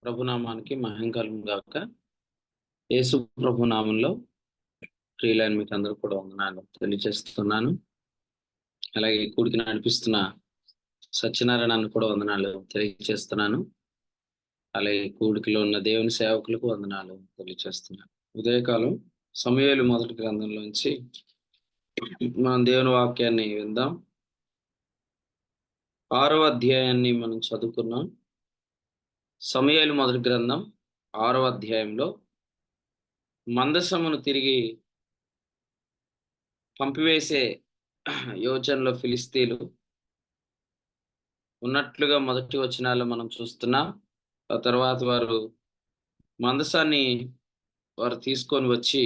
ప్రభునామానికి మహిమ కలుగును గాక. యేసు ప్రభు నామంలో ప్రియులైన మీకు అందరూ కూడా వందనాలు తెలియజేస్తున్నాను. అలాగే ఈ కూడికి నడిపిస్తున్న సత్యనారాయణను కూడా వందనాలు తెలియజేస్తున్నాను. అలాగే ఈ కూడికిలో ఉన్న దేవుని సేవకులకు వందనాలు తెలియజేస్తున్నాను. ఉదయకాలం సమూయేలు మొదటి గ్రంథంలోంచి మనం దేవుని వాక్యాన్ని విందాం. 6వ అధ్యాయాన్ని మనం చదువుకున్నాం. సమూయేలు మొదటి గ్రంథం 6వ అధ్యాయంలో మందసమును తిరిగి పంపివేసే యోచనలో ఫిలిస్తీన్లు ఉన్నట్లుగా మొదటి వచనాల్లో మనం చూస్తున్నాం. ఆ తర్వాత వారు మందసాన్ని తీసుకొని వచ్చి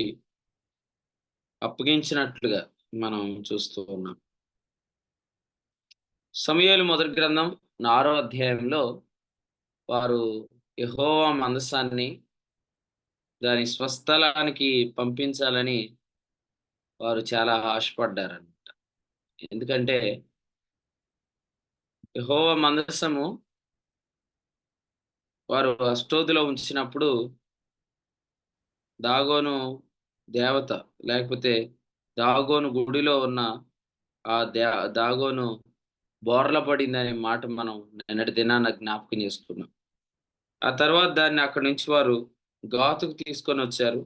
అప్పగించినట్లుగా మనం చూస్తూ ఉన్నాం. సమూయేలు మొదటి గ్రంథం 6వ అధ్యాయంలో వారు యెహోవా మందసాన్ని దాని స్వస్థలానికి పంపించాలని వారు చాలా ఆశపడ్డారన్నమాట. ఎందుకంటే యెహోవా మందసము వారు అష్టోదులో ఉంచినప్పుడు దాగోను దేవత లేకపోతే దాగోను గుడిలో ఉన్న ఆ దాగోను బోర్ల పడిందనే మాట మనం నిన్నటి దినాన జ్ఞాపకం చేసుకున్నాం. ఆ తర్వాత దాన్ని అక్కడి నుంచి వారు గాతుకు తీసుకొని వచ్చారు.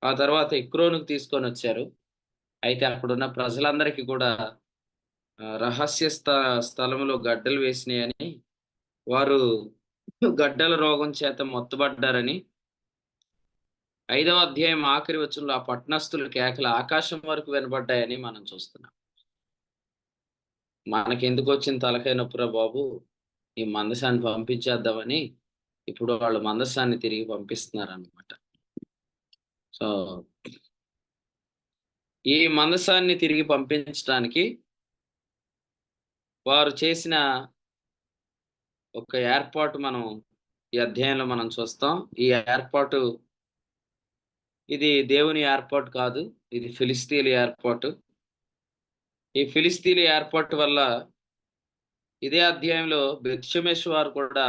ఆ తర్వాత ఎక్రోనుకు తీసుకొని వచ్చారు. అయితే అక్కడున్న ప్రజలందరికీ కూడా రహస్య స్థలంలో గడ్డలు వేసినాయని, వారు గడ్డల రోగం చేత మొత్తబడ్డారని 5వ అధ్యాయం ఆఖరి వచనంలో ఆ పట్టణస్థుల కేకలు ఆకాశం వరకు వినబడ్డాయని మనం చూస్తున్నాం. మనకెందుకొచ్చిన తలకాయ నొప్పిరా బాబు, ఈ మందసాన్ని పంపించేద్దామని ఇప్పుడు వాళ్ళు మందసాన్ని తిరిగి పంపిస్తున్నారన్నమాట. సో ఈ మందసాన్ని తిరిగి పంపించడానికి వారు చేసిన ఒక ఏర్పాటు మనం ఈ అధ్యాయంలో మనం చూస్తాం. ఈ ఏర్పాటు ఇది దేవుని ఏర్పాటు కాదు. ఇది ఫిలిస్తీన్ల ఏర్పాటు. ఈ ఫిలిస్తీన్ల ఏర్పాటు వల్ల ఇదే అధ్యాయంలో బెత్షెమెషు వారు కూడా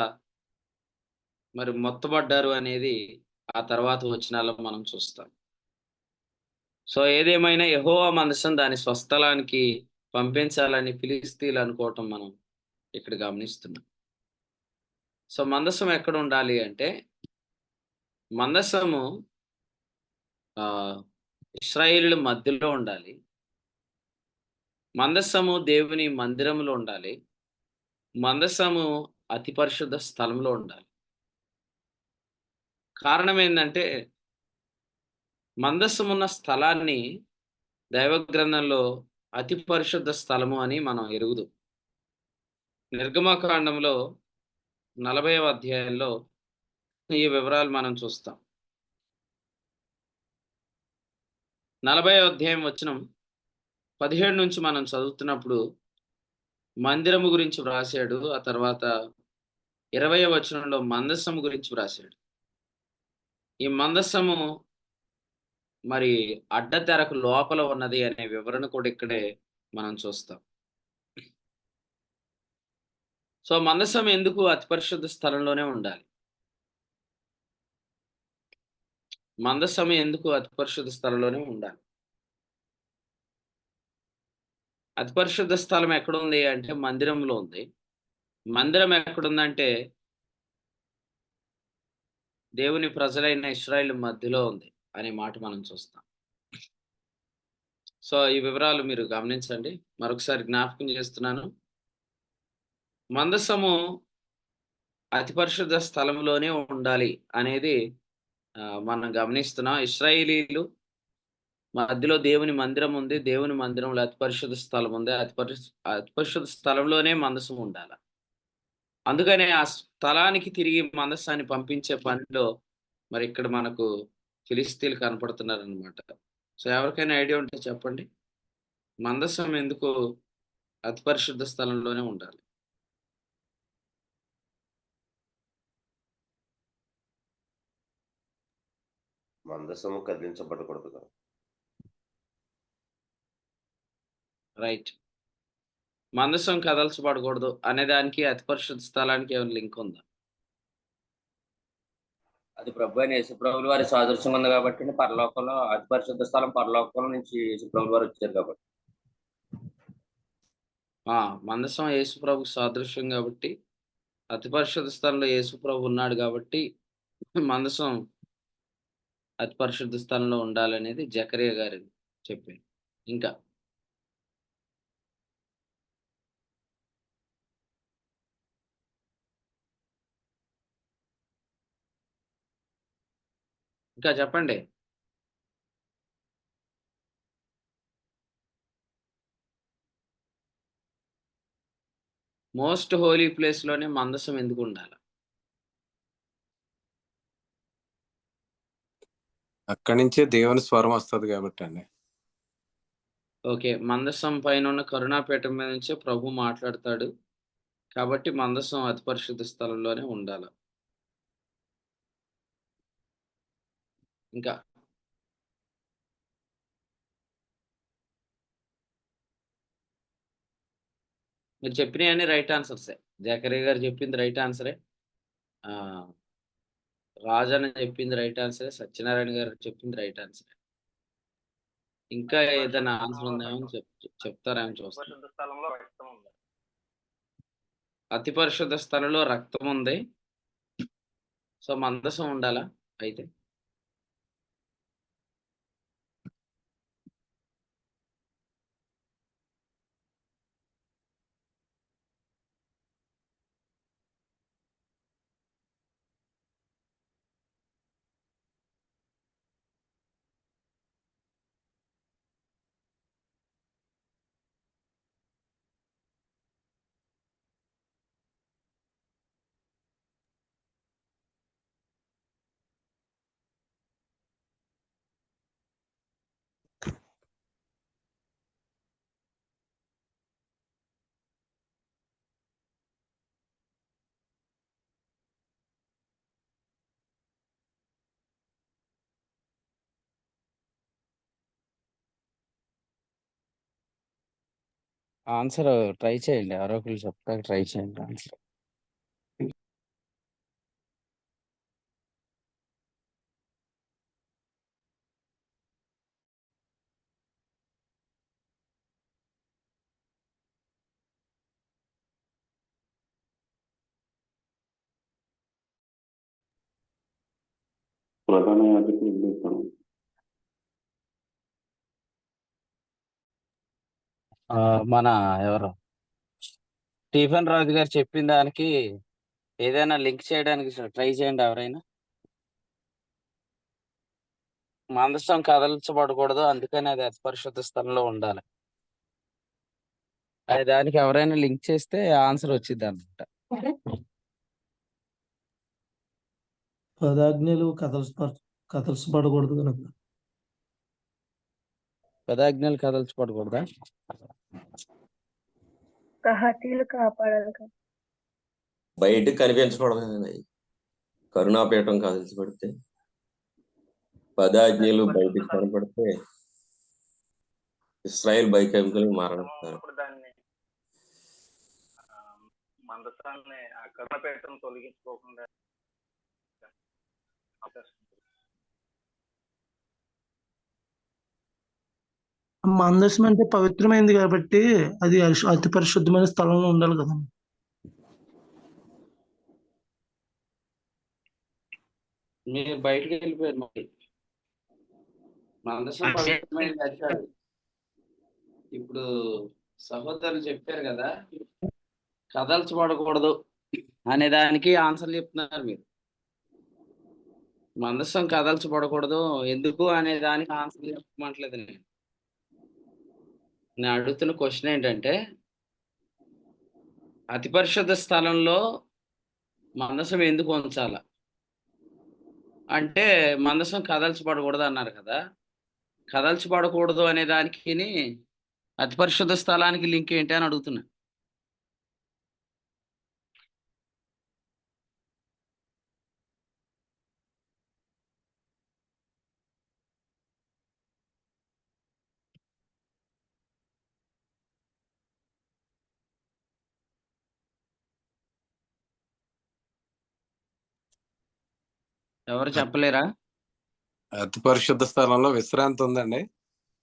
మరి మొత్తబడ్డారు అనేది ఆ తర్వాత వచనాల్లో మనం చూస్తాం. సో ఏదేమైనా యెహోవా మందసం దాని స్వస్థలానికి పంపించాలని ఫిలిస్తీన్లు అనుకోవటం మనం ఇక్కడ గమనిస్తున్నాం. సో మందసం ఎక్కడ ఉండాలి అంటే, మందసము ఇశ్రాయేలీయుల మధ్యలో ఉండాలి. మందసము దేవుని మందిరంలో ఉండాలి. మందసము అతి పరిశుద్ధ స్థలంలో ఉండాలి. కారణం ఏందంటే, మందసమున్న స్థలాన్ని దైవ గ్రంథంలో అతి పరిశుద్ధ స్థలము అని మనం ఎరుగుదుం. నిర్గమకాండంలో 40వ అధ్యాయంలో ఈ వివరాలు మనం చూస్తాం. 40వ అధ్యాయం వచనం 17 నుంచి మనం చదువుతున్నప్పుడు మందిరము గురించి వ్రాసాడు. ఆ తర్వాత 20వ వచనంలో మందసము గురించి వ్రాసాడు. ఈ మందసము మరి అడ్డతెరకు లోపల ఉన్నది అనే వివరణ కూడా ఇక్కడే మనం చూస్తాం. సో మందసం ఎందుకు అతి పరిశుద్ధ స్థలంలోనే ఉండాలి? మందసం ఎందుకు అతి పరిశుద్ధ స్థలంలోనే ఉండాలి? అతి పరిశుద్ధ స్థలం ఎక్కడుంది అంటే మందిరంలో ఉంది. మందిరం ఎక్కడుందంటే దేవుని ప్రజలైన ఇశ్రాయేలు మధ్యలో ఉంది అనే మాట మనం చూస్తాం. సో ఈ వివరాలు మీరు గమనించండి. మరొకసారి జ్ఞాపకం చేస్తున్నాను. మందసము అతి పరిశుద్ధ స్థలంలోనే ఉండాలి అనేది మనం గమనిస్తున్నాం. ఇశ్రాయేలీయులు మధ్యలో దేవుని మందిరం ఉంది. దేవుని మందిరంలో అతి పరిశుద్ధ స్థలం ఉంది. అతి పరిశుద్ధ స్థలంలోనే మందసం ఉండాల. అందుకనే ఆ స్థలానికి తిరిగి మందసాన్ని పంపించే పనిలో మరి ఇక్కడ మనకు ఫిలిస్తీన్లు కనపడుతున్నారనమాట. సో ఎవరికైనా ఐడియా ఉంటే చెప్పండి. మందసం ఎందుకు అతి పరిశుద్ధ స్థలంలోనే ఉండాలి? మందసము కదిలించబడకూడదు కదా. రైట్. మందసం కదల్చబడకూడదు అనే దానికి అతి పరిశుద్ధ స్థలానికి ఏమైనా లింక్ ఉందా? అది ప్రభు అయిన యేసుప్రభుల వారి సాదృశ్యం ఉంది కాబట్టి పరలోకంలో అతి పరిశుద్ధ స్థలం పరలోకం నుంచి యేసుప్రభుల వారు వచ్చారు కాబట్టి. మందసం యేసు ప్రభు సాదృశ్యం కాబట్టి అతి పరిశుద్ధ స్థలంలో యేసు ప్రభు ఉన్నాడు కాబట్టి మందసం అతి పరిశుద్ధ స్థలంలో ఉండాలనేది జకరియా గారు చెప్పారు. ఇంకా ఇంకా చెప్పండి. మోస్ట్ హోలీ ప్లేస్ లోనే మందసం ఎందుకు ఉండాలి? అక్కడి నుంచే దేవుని స్వరం వస్తుంది కాబట్టి అండి. ఓకే, మందసం పైన ఉన్న కరుణాపీఠం మీద నుంచే ప్రభు మాట్లాడతాడు కాబట్టి మందసం అతి పరిశుద్ధ స్థలంలోనే ఉండాలి. ఇంకా మీరు చెప్పినవన్నీ రైట్ ఆన్సర్సే. జకరియా గారు చెప్పింది రైట్ ఆన్సరే, రాజన్న చెప్పింది రైట్ ఆన్సరే, సత్యనారాయణ గారు చెప్పింది రైట్ ఆన్సరే. ఇంకా ఏదైనా ఆన్సర్ ఉందేమో చెప్తారేమో చూస్తాను. అతి పరిశుద్ధ స్థలంలో రక్తం ఉంది, సో మందసం ఉండాలా అయితే? ఆన్సర్ ట్రై చేయండి, ఎవరో ఒకరు చెప్తాక ట్రై చేయండి ఆన్సర్. ప్రధాన యాజకులు ఇల్లు. మన ఎవరు స్టీఫెన్ రాజు గారు చెప్పిన దానికి ఏదైనా లింక్ చేయడానికి ట్రై చేయండి ఎవరైనా. మందసం కదల్చబడకూడదు, అందుకని అది అతి పరిశుద్ధ స్థలంలో ఉండాలి. అది దానికి ఎవరైనా లింక్ చేస్తే ఆన్సర్ వచ్చింది అనమాట. పదాజ్ఞలు కదల్చబడకూడదు కనుక. పదాజ్ఞలు కదల్చబడకూడదా? కహాతీలు కాపాడాలి కదా. బయటకు కనిపించకూడదు కదండి. కరుణాపీఠం కదిలించబడితే, పదాజ్ఞలు బయటకు కనపడితే ఇస్రాయేల్ బైకంకులు మరణిస్తారు. దాన్ని మందసాన్ని ఆ కరుణాపీఠం తొలగించుకోకుండా మందసం అంటే పవిత్రమైంది కాబట్టి అది అతి పరిశుద్ధమైన స్థలంలో ఉండాలి కదా. మీరు బయటకు వెళ్ళిపోయారు. మరి మందసం పవిత్రమైనది అది కాదు. ఇప్పుడు సహోదరులు చెప్పారు కదా, కదల్చబడకూడదు అనే దానికి ఆన్సర్ చెప్తున్నారు మీరు. మందసం కదల్చబడకూడదు ఎందుకు అనే దానికి ఆన్సర్ చెప్పమంటలేదు. నేను అడుగుతున్న క్వశ్చన్ ఏంటంటే, అతి పరిశుద్ధ స్థలంలో మందసం ఎందుకు ఉంచాల అంటే, మందసం కదల్చబడకూడదు అన్నారు కదా. కదల్చబడకూడదు అనే దానికి అతి పరిశుద్ధ స్థలానికి లింక్ ఏంటి అని అడుగుతున్నా. ఎవరు చెప్పలేరా? అతి పరిశుద్ధ స్థలంలో విశ్రాంతి ఉందండి.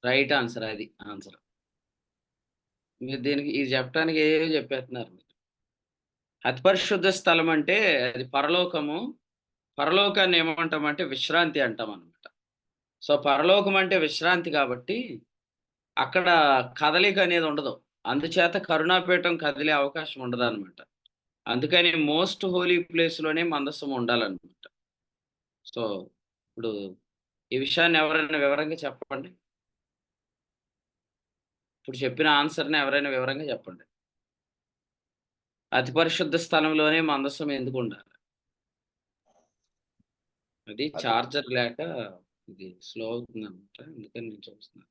రైట్ ఆన్సర్, అది ఆన్సర్. మీరు దీనికి ఇది చెప్పడానికి ఏవో చెప్పేస్తున్నారు మీరు. అతి పరిశుద్ధ స్థలం అంటే అది పరలోకము. పరలోకాన్ని ఏమంటామంటే విశ్రాంతి అంటాం అనమాట. సో పరలోకం అంటే విశ్రాంతి కాబట్టి అక్కడ కదలిక అనేది ఉండదు. అందుచేత కరుణాపీఠం కదిలే అవకాశం ఉండదనమాట. అందుకని మోస్ట్ హోలీ ప్లేస్‌లోనే మందసం ఉండాలనమాట. సో ఇప్పుడు ఈ విషయాన్ని ఎవరైనా వివరంగా చెప్పండి. ఇప్పుడు చెప్పిన ఆన్సర్‌ని ఎవరైనా వివరంగా చెప్పండి. అతి పరిశుద్ధ స్థలంలోనే మందసం ఎందుకుండాలి? అది అతి చార్జర్ లేక ఇది స్లో అవుతుందనమాట. అందుకని నేను చూస్తున్నాను.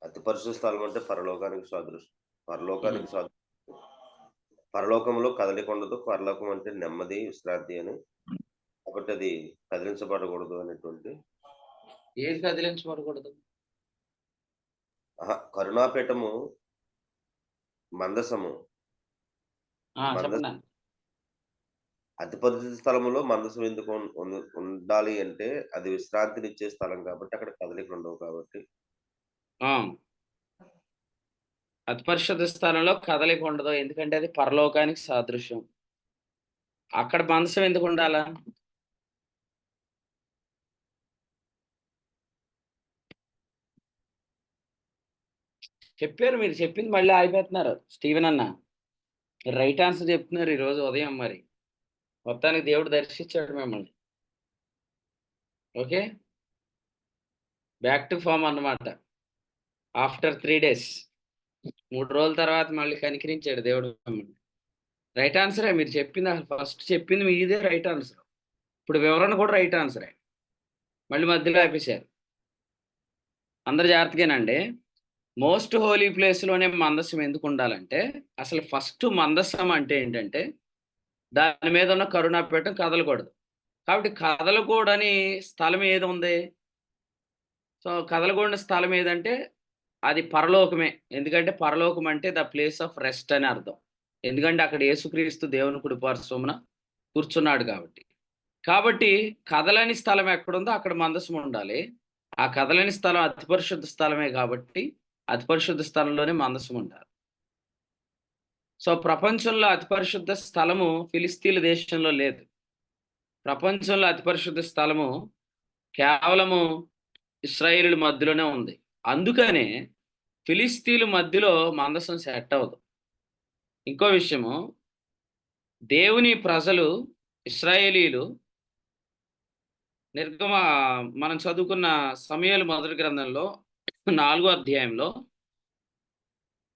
అతి పరిశుద్ధ స్థలం అంటే పరలోకానికి సాదృశ్యం. హ్మ్. పరలోకానికి సాదృశ్యం. పరలోకంలో కదలిక ఉండదు. పరలోకం అంటే నెమ్మది, విశ్రాంతి అని. కాబట్టి అది కదిలించబడకూడదు అనేటువంటి ఏది కదిలించబడకూడదు? కరుణాపీఠము, మందసము. మందసం చెప్పండి. అతి పరిశుద్ధ స్థలంలో మందసం ఎందుకు ఉండాలి అంటే అది విశ్రాంతినిచ్చే స్థలం కాబట్టి అక్కడ కదలికలు ఉండవు కాబట్టి. ఆ! అతి పరిశుద్ధ స్థలంలో కదలిక ఉండదు. ఎందుకంటే అది పరలోకానికి సాదృశ్యం. అక్కడ మందసం ఎందుకు ఉండాలా? చెప్పారు, మీరు చెప్పింది మళ్ళీ ఆగిపోతున్నారు స్టీవెన్ అన్న. మీరు రైట్ ఆన్సర్ చెప్తున్నారు ఈరోజు ఉదయం మరి. మొత్తానికి దేవుడు దర్శించాడు మిమ్మల్ని. ఓకే. బ్యాక్ టు ఫార్మ్ అన్నమాట. ఆఫ్టర్ 3 days 3 రోజుల తర్వాత మళ్ళీ కనికరించాడు దేవుడు మిమ్మల్ని. రైట్ ఆన్సరే మీరు చెప్పింది. అసలు ఫస్ట్ చెప్పింది మీదే రైట్ ఆన్సర్. ఇప్పుడు వివరణ కూడా రైట్ ఆన్సరే. మళ్ళీ మధ్యలో ఆపేశారు. అందరు జాగ్రత్తగానండి. మోస్ట్ హోలీ ప్లేస్‌లోనే మందసం ఎందుకు ఉండాలంటే అసలు ఫస్ట్ మందసం అంటే ఏంటంటే దాని మీద ఉన్న కరుణాపీఠం కదలకూడదు. కాబట్టి కదలకూడని స్థలం ఏది ఉంది? సో కదలకూడని స్థలం ఏదంటే అది పరలోకమే. ఎందుకంటే పరలోకం అంటే ద ప్లేస్ ఆఫ్ రెస్ట్ అని అర్థం. ఎందుకంటే అక్కడ యేసుక్రీస్తు దేవుని కుడి పార్శ్వమున కూర్చున్నాడు కాబట్టి. కాబట్టి కదలని స్థలం ఎక్కడుందో అక్కడ మందసం ఉండాలి. ఆ కదలని స్థలం అతి పరిశుద్ధ స్థలమే కాబట్టి అతి పరిశుద్ధ స్థలంలోనే మందసం ఉండాలి. సో ప్రపంచంలో అతి పరిశుద్ధ స్థలము ఫిలిస్తీన్ల దేశంలో లేదు. ప్రపంచంలో అతి పరిశుద్ధ స్థలము కేవలము ఇశ్రాయేలీయుల మధ్యలోనే ఉంది. అందుకనే ఫిలిస్తీన్ల మధ్యలో మందసం సెట్ అవ్వదు. ఇంకో విషయము, దేవుని ప్రజలు ఇశ్రాయేలీయులు మనం చదువుకున్న సమూయేలు మొదటి గ్రంథంలో 4వ అధ్యాయంలో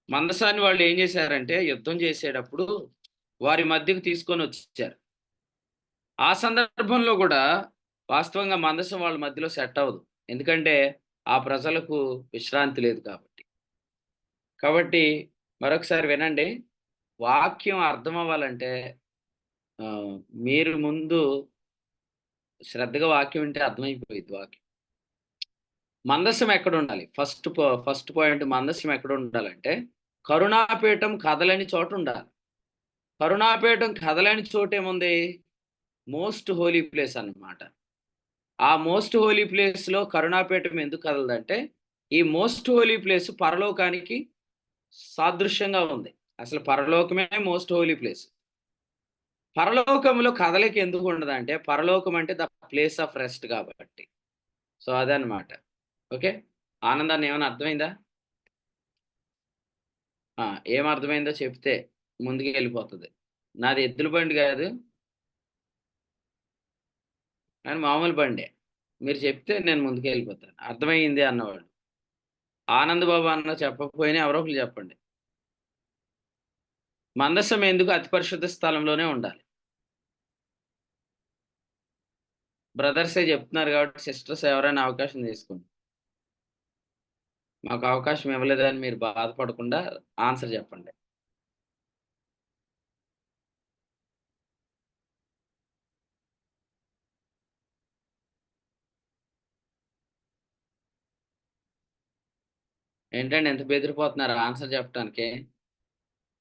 మందసాన్ని వాళ్ళు ఏం చేశారంటే యుద్ధం చేసేటప్పుడు వారి మధ్యకు తీసుకొని వచ్చారు. ఆ సందర్భంలో కూడా వాస్తవంగా మందసం వాళ్ళ మధ్యలో సెట్ అవ్వదు. ఎందుకంటే ఆ ప్రజలకు విశ్రాంతి లేదు కాబట్టి. కాబట్టి మరొకసారి వినండి. వాక్యం అర్థం అవ్వాలంటే మీరు ముందు శ్రద్ధగా వాక్యం వింటే అర్థమైపోయింది వాక్యం. మందసం ఎక్కడ ఉండాలి? ఫస్ట్ పాయింట్, మందసం ఎక్కడ ఉండాలంటే కరుణాపీఠం కదలని చోట ఉండాలి. కరుణాపీఠం కదలని చోట ఏముంది? మోస్ట్ హోలీ ప్లేస్ అన్నమాట. ఆ మోస్ట్ హోలీ ప్లేస్‌లో కరుణాపీఠం ఎందుకు కదలదంటే ఈ మోస్ట్ హోలీ ప్లేస్ పరలోకానికి సాదృశ్యంగా ఉంది. అసలు పరలోకమే మోస్ట్ హోలీ ప్లేస్. పరలోకంలో కదలిక ఎందుకు ఉండదంటే పరలోకం అంటే ద ప్లేస్ ఆఫ్ రెస్ట్ కాబట్టి. సో అదనమాట. ఓకే. ఆనందాన్ని ఏమైనా అర్థమైందా? ఏం అర్థమైందో చెప్తే ముందుకు వెళ్ళిపోతుంది. నాది ఎద్దుల బండి కాదు, కానీ మామూలు బండే. మీరు చెప్తే నేను ముందుకు వెళ్ళిపోతాను. అర్థమైంది అన్నవాడు. ఆనంద్ బాబు అన్న చెప్పకపోయినా ఎవరో ఒకరు చెప్పండి. మందసం ఎందుకు అతి పరిశుద్ధ స్థలంలోనే ఉండాలి? బ్రదర్సే చెప్తున్నారు కాబట్టి సిస్టర్స్ ఎవరైనా అవకాశం తీసుకోండి. మాకు అవకాశం ఇవ్వలేదని మీరు బాధపడకుండా ఆన్సర్ చెప్పండి. ఏంటండి ఎంత బెదిరిపోతున్నారు ఆన్సర్ చెప్పడానికి?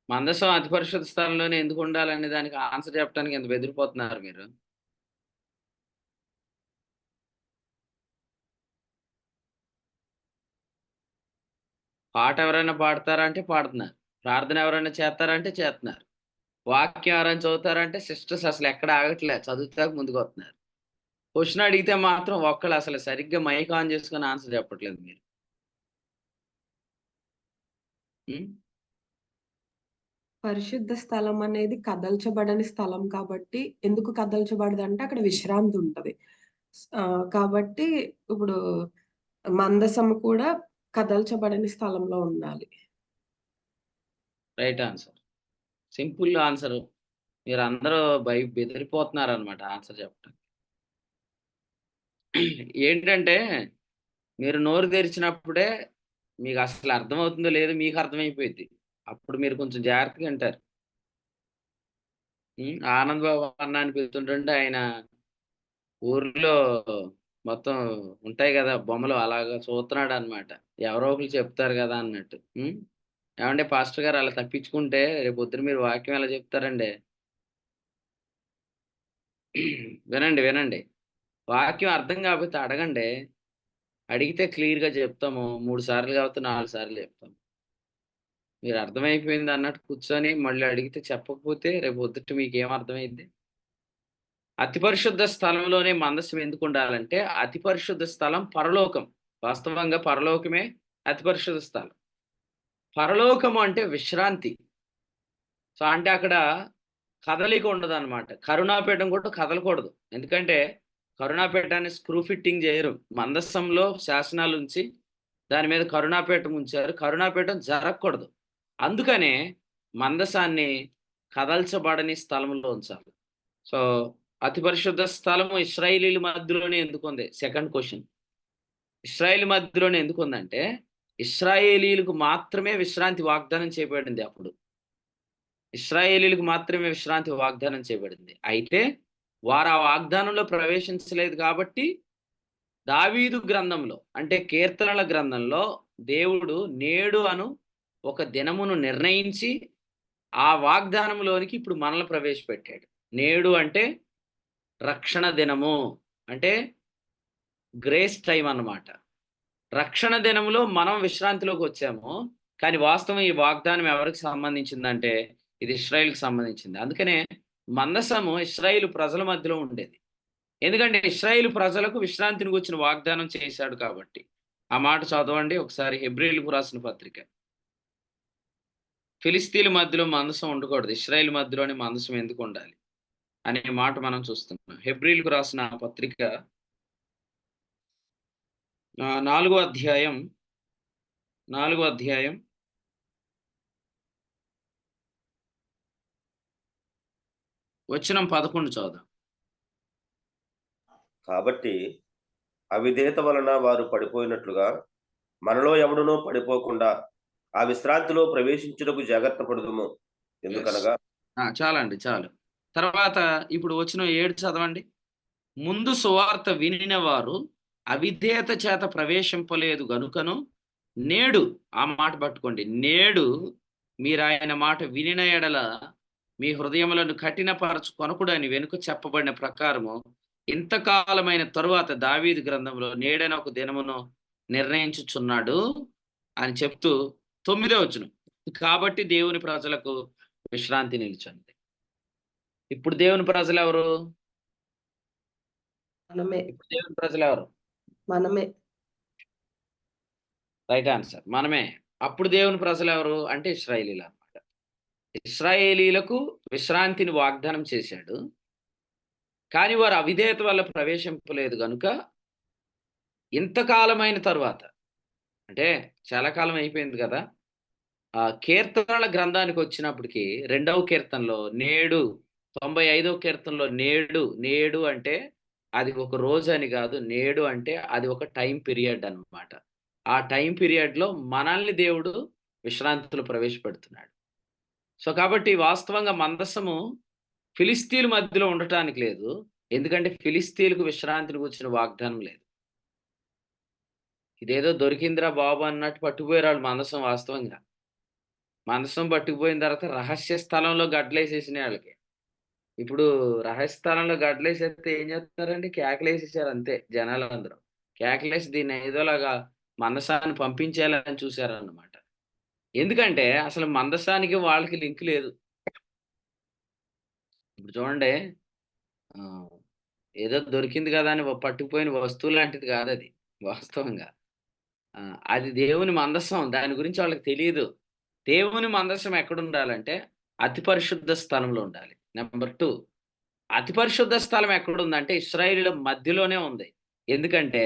మందసం అతి పరిశుద్ధ స్థలంలోనే ఎందుకు ఉండాలనే దానికి ఆన్సర్ చెప్పడానికి ఎంత బెదిరిపోతున్నారు మీరు? పాట ఎవరైనా పాడతారంటే పాడుతున్నారు. ప్రార్థన ఎవరైనా చేస్తారంటే చేస్తున్నారు. వాక్యం ఎవరైనా చదువుతారంటే సిస్టర్స్ అసలు ఎక్కడ ఆగట్లే. చదువుతాక ముందుకొస్తున్నారు. క్వెషన్ అడిగితే మాత్రం ఒక్కళ్ళు అసలు సరిగ్గా మైక్ ఆన్ చేసుకొని ఆన్సర్ చెప్పట్లేదు మీరు. హ్మ్. పరిశుద్ధ స్థలం అనేది కదల్చబడని స్థలం కాబట్టి ఎందుకు కదల్చబడదంటే అక్కడ విశ్రాంతి ఉంటది. కాబట్టి ఇప్పుడు మందసం కూడా కదల్చబడని స్థలంలో ఉండాలి. Right answer. Simple answer. మీరందరూ బెదిరిపోతున్నారనమాట ఆన్సర్ చెప్పడానికి. ఏంటంటే మీరు నోరు తెరిచినప్పుడే మీకు అసలు అర్థమవుతుందో లేదో మీకు అర్థమైపోయిద్ది. అప్పుడు మీరు కొంచెం జాగ్రత్తగా వింటారు. ఆనంద్ బాబు అన్న అని పిలుతుంటుంటే ఆయన ఊర్లో మొత్తం ఉంటాయి కదా బొమ్మలు అలాగా చూస్తున్నాడనమాట. ఎవరో ఒకళ్ళు చెప్తారు కదా అన్నట్టు. ఏమంటే పాస్టర్ గారు అలా తప్పించుకుంటే రేపొద్దున మీరు వాక్యం ఎలా చెప్తారండి? వినండి, వినండి. వాక్యం అర్థం కాకపోతే అడగండి. అడిగితే క్లియర్‌గా చెప్తాము. 3 సార్లు కాకపోతే 4 సార్లు చెప్తాము. మీరు అర్థమైపోయింది అన్నట్టు కూర్చొని మళ్ళీ అడిగితే చెప్పకపోతే రేపొద్దుట మీకేం అర్థమైద్ది? అతి పరిశుద్ధ స్థలంలోనే మందసం ఎందుకుండాలంటే, అతి పరిశుద్ధ స్థలం పరలోకం. వాస్తవంగా పరలోకమే అతి పరిశుద్ధ స్థలం. పరలోకము అంటే విశ్రాంతి. సో, అంటే అక్కడ కదలిక ఉండదనమాట. కరుణాపీఠం కూడా కదలకూడదు. ఎందుకంటే, కరుణాపీఠాన్ని స్క్రూ ఫిట్టింగ్ చేయరు. మందసంలో శాసనాలుంచి దాని మీద కరుణాపీఠం ఉంచారు. కరుణాపీఠం జరగకూడదు. అందుకనే మందసాన్ని కదల్చబడని స్థలంలో ఉంచాలి. సో, అతి పరిశుద్ధ స్థలము ఇశ్రాయేలీయుల మధ్యలోనే ఎందుకుంది? Second question. ఇశ్రాయేలు మధ్యలోనే ఎందుకుందంటే, ఇశ్రాయేలీయులకు మాత్రమే విశ్రాంతి వాగ్దానం చేయబడింది అప్పుడు. ఇశ్రాయేలీయులకు మాత్రమే విశ్రాంతి వాగ్దానం చేయబడింది. అయితే వారు ఆ వాగ్దానంలో ప్రవేశించలేదు కాబట్టి దావీదు గ్రంథంలో అంటే కీర్తనల గ్రంథంలో దేవుడు నేడు అను ఒక దినమును నిర్ణయించి ఆ వాగ్దానంలోనికి ఇప్పుడు మనల్ని ప్రవేశపెట్టాడు. నేడు అంటే రక్షణ దినము, అంటే గ్రేస్ టైం అన్నమాట. రక్షణ దినములో మనం విశ్రాంతిలోకి వచ్చాము. కానీ వాస్తవం ఈ వాగ్దానం ఎవరికి సంబంధించిందంటే ఇది ఇశ్రాయేలుకి సంబంధించింది. అందుకనే మందసము ఇశ్రాయేలు ప్రజల మధ్యలో ఉండేది. ఎందుకంటే ఇశ్రాయేలు ప్రజలకు విశ్రాంతిని గురించిన వాగ్దానం చేశాడు కాబట్టి. ఆ మాట చదవండి ఒకసారి హెబ్రీయులకు రాసిన పత్రిక. ఫిలిస్తీన్ల మధ్యలో మందసం ఉండకూడదు, ఇశ్రాయేలు మధ్యలోనే మందసం ఎందుకు ఉండాలి అనే మాట మనం చూస్తున్నాం. హెబ్రీయులకు రాసిన పత్రిక 4వ అధ్యాయం వచనం 11 చదువు. కాబట్టి అవిధేయత వలన వారు పడిపోయినట్లుగా మనలో ఎవడునూ పడిపోకుండా ఆ విశ్రాంతిలో ప్రవేశించుటకు జాగ్రత్త పడుదుము. ఎందుకనగా చాలండి, చాలు. తర్వాత ఇప్పుడు వచ్చిన 7 చదవండి. ముందు సువార్త వినిన వారు అవిధేయత చేత ప్రవేశింపలేదు గనుకను నేడు, ఆ మాట పట్టుకోండి, నేడు మీరు ఆయన మాట వినిన ఎడల మీ హృదయములను కఠినపరచుకొనకుడని వెనుక చెప్పబడిన ప్రకారము ఇంతకాలమైన తరువాత దావీదు గ్రంథంలో నేడైన ఒక దినమును నిర్ణయించుచున్నాడు అని చెప్తూ 9వ వచనం, కాబట్టి దేవుని ప్రజలకు విశ్రాంతి నిలిచింది. ఇప్పుడు దేవుని ప్రజలు ఎవరు? మనమే. ఇప్పుడు దేవుని ప్రజలు ఎవరు? మనమే. రైట్ ఆన్సర్, మనమే. అప్పుడు దేవుని ప్రజలు ఎవరు అంటే ఇశ్రాయేలీలు అన్నమాట. ఇశ్రాయేలీలకు విశ్రాంతిని వాగ్దానం చేశాడు. కానీ వారు అవిధేయత వల్ల ప్రవేశింపలేదు కనుక ఇంతకాలమైన తరువాత, అంటే చాలా కాలం అయిపోయింది కదా, ఆ కీర్తనల గ్రంథానికి వచ్చినప్పటికీ 2వ కీర్తనలో నేడు, 95వ కీర్తనలో నేడు, నేడు అంటే అది ఒక రోజు అని కాదు, నేడు అంటే అది ఒక టైం పీరియడ్ అన్నమాట. ఆ టైం పీరియడ్లో మనల్ని దేవుడు విశ్రాంతిలో ప్రవేశపెడుతున్నాడు. సో కాబట్టి వాస్తవంగా మందసము ఫిలిస్తీన్ల మధ్యలో ఉండటానికి లేదు. ఎందుకంటే ఫిలిస్తీన్లకు విశ్రాంతిని గురించిన వాగ్దానం లేదు. ఇదేదో దొరికిందిరా బాబు అన్నట్టు పట్టుకుపోయారు వాళ్ళు మందసం. వాస్తవంగా మందసం పట్టుకుపోయిన తర్వాత రహస్య స్థలంలో గడ్డలేసేసిన వాళ్ళకి. ఇప్పుడు రహస్య స్థలంలో గడ్డలేసేస్తే ఏం చేస్తారండి? కేకలేసేసారు అంతే. జనాలు అందరూ కేకలేసి దీన్ని ఏదోలాగా మందసాన్ని పంపించేయాలని చూశారన్నమాట. ఎందుకంటే అసలు మందసానికి వాళ్ళకి లింక్ లేదు. ఇప్పుడు చూడండి, ఏదో దొరికింది కదా అని పట్టుకుపోయిన వస్తువు లాంటిది కాదది వాస్తవంగా. అది దేవుని మందసం. దాని గురించి వాళ్ళకి తెలీదు. దేవుని మందసం ఎక్కడుండాలంటే అతి పరిశుద్ధ స్థలంలో ఉండాలి. నంబర్ 2, అతి పరిశుద్ధ స్థలం ఎక్కడుందంటే ఇశ్రాయేలీయుల మధ్యలోనే ఉంది. ఎందుకంటే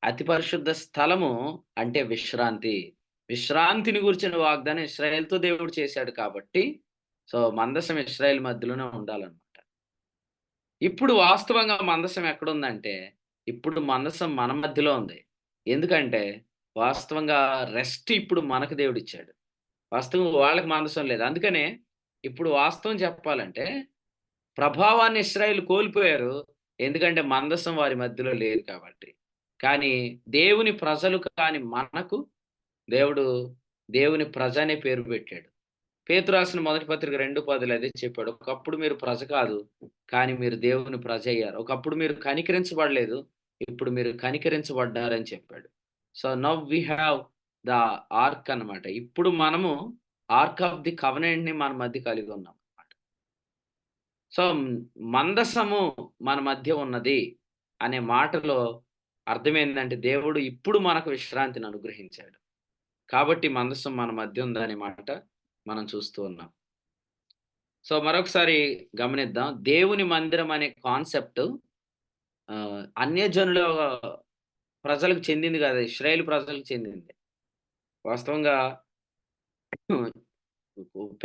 అతి పరిశుద్ధ స్థలము అంటే విశ్రాంతి. విశ్రాంతిని గూర్చిన వాగ్దానం ఇశ్రాయేలుతో దేవుడు చేశాడు కాబట్టి, సో మందసం ఇశ్రాయేలు మధ్యలోనే ఉండాలన్నమాట. ఇప్పుడు వాస్తవంగా మందసం ఎక్కడుందంటే, ఇప్పుడు మందసం మన మధ్యలో ఉంది. ఎందుకంటే వాస్తవంగా రెస్ట్ ఇప్పుడు మనకు దేవుడిచ్చాడు. వాస్తవంగా వాళ్ళకి మందసం లేదు. అందుకనే ఇప్పుడు వాస్తవం చెప్పాలంటే ప్రభావాన్ని ఇశ్రాయేలు కోల్పోయారు. ఎందుకంటే మందసం వారి మధ్యలో లేదు కాబట్టి. కానీ దేవుని ప్రజలు కాని మనకు దేవుడు దేవుని ప్రజ అనే పేరు పెట్టాడు. పేతురు రాసిన మొదటి పత్రిక 2:10 అదే చెప్పాడు. ఒకప్పుడు మీరు ప్రజ కాదు, కానీ మీరు దేవుని ప్రజ అయ్యారు. ఒకప్పుడు మీరు కనికరించబడలేదు, ఇప్పుడు మీరు కనికరించబడ్డారని చెప్పాడు. So now we have the ark అన్నమాట. ఇప్పుడు మనము ఆర్క్ ఆఫ్ ది కవెనెంట్ ని మన మధ్య కలిగి ఉన్నాం అన్నమాట. సో మందసము మన మధ్య ఉన్నది అనే మాటలో అర్థమైందంటే దేవుడు ఇప్పుడు మనకు విశ్రాంతిని అనుగ్రహించాడు. కాబట్టి మందసం మన మధ్య ఉందనే మాట మనం చూస్తూ ఉన్నాం. సో మరొకసారి గమనిద్దాం. దేవుని మందిరం అనే కాన్సెప్ట్ అన్యజనుల ప్రజలకు చెందింది కాదు, ఇశ్రాయేలు ప్రజలకు చెందింది. వాస్తవంగా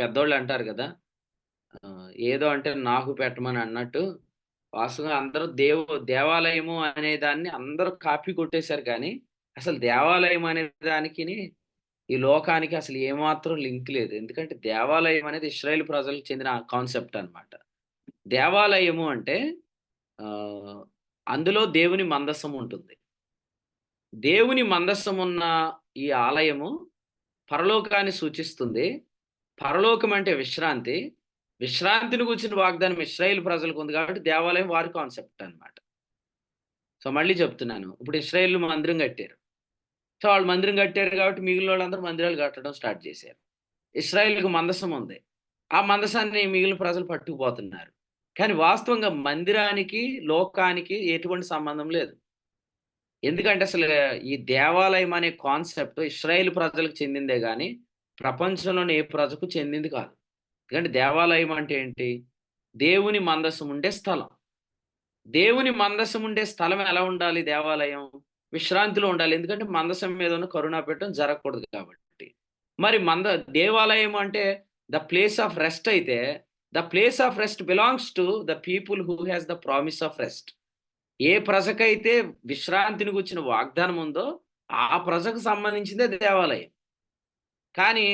పెద్దోళ్ళు అంటారు కదా, ఏదో అంటే నాకు పెట్టమని అన్నట్టు వాస్తవంగా అందరూ దేవాలయము అనే దాన్ని అందరూ కాపీ కొట్టేశారు. కానీ అసలు దేవాలయం అనే దానికి ఈ లోకానికి అసలు ఏమాత్రం లింక్ లేదు. ఎందుకంటే దేవాలయం అనేది ఇశ్రాయేలు ప్రజలకు చెందిన కాన్సెప్ట్ అన్నమాట. దేవాలయము అంటే అందులో దేవుని మందసం ఉంటుంది. దేవుని మందసం ఉన్న ఈ ఆలయము పరలోకాన్ని సూచిస్తుంది. పరలోకం అంటే విశ్రాంతి. విశ్రాంతిని గురించిన వాగ్దానం ఇశ్రాయేలు ప్రజలకు ఉంది కాబట్టి దేవాలయం వారి కాన్సెప్ట్ అన్నమాట. సో మళ్ళీ చెప్తున్నాను, ఇప్పుడు ఇశ్రాయేలు మందిరం కట్టారు. సో వాళ్ళు మందిరం కట్టారు కాబట్టి మిగిలిన వాళ్ళందరూ మందిరాలు కట్టడం స్టార్ట్ చేశారు. ఇశ్రాయేలుకు మందసం ఉంది. ఆ మందసాన్ని మిగిలిన ప్రజలు పట్టుకుపోతున్నారు. కానీ వాస్తవంగా మందిరానికి లోకానికి ఎటువంటి సంబంధం లేదు. ఎందుకంటే అసలు ఈ దేవాలయం అనే కాన్సెప్ట్ ఇశ్రాయేలు ప్రజలకు చెందిందే కానీ ప్రపంచంలోని ఏ ప్రజకు చెందింది కాదు. ఎందుకంటే దేవాలయం అంటే ఏంటి? దేవుని మందసం ఉండే స్థలం. దేవుని మందసం ఉండే స్థలం ఎలా ఉండాలి? దేవాలయం విశ్రాంతిలో ఉండాలి. ఎందుకంటే మందసం మీద ఉన్న కరుణాపీఠం జరగకూడదు కాబట్టి. మరి దేవాలయం అంటే ద ప్లేస్ ఆఫ్ రెస్ట్ అయితే, the place of rest belongs to the people who has the promise of rest. ఏ ప్రజకైతే విశ్రాంతిని గురించిన వాగ్దానం ఉందో ఆ ప్రజకు సంబంధించిందే దేవాలయం. కానీ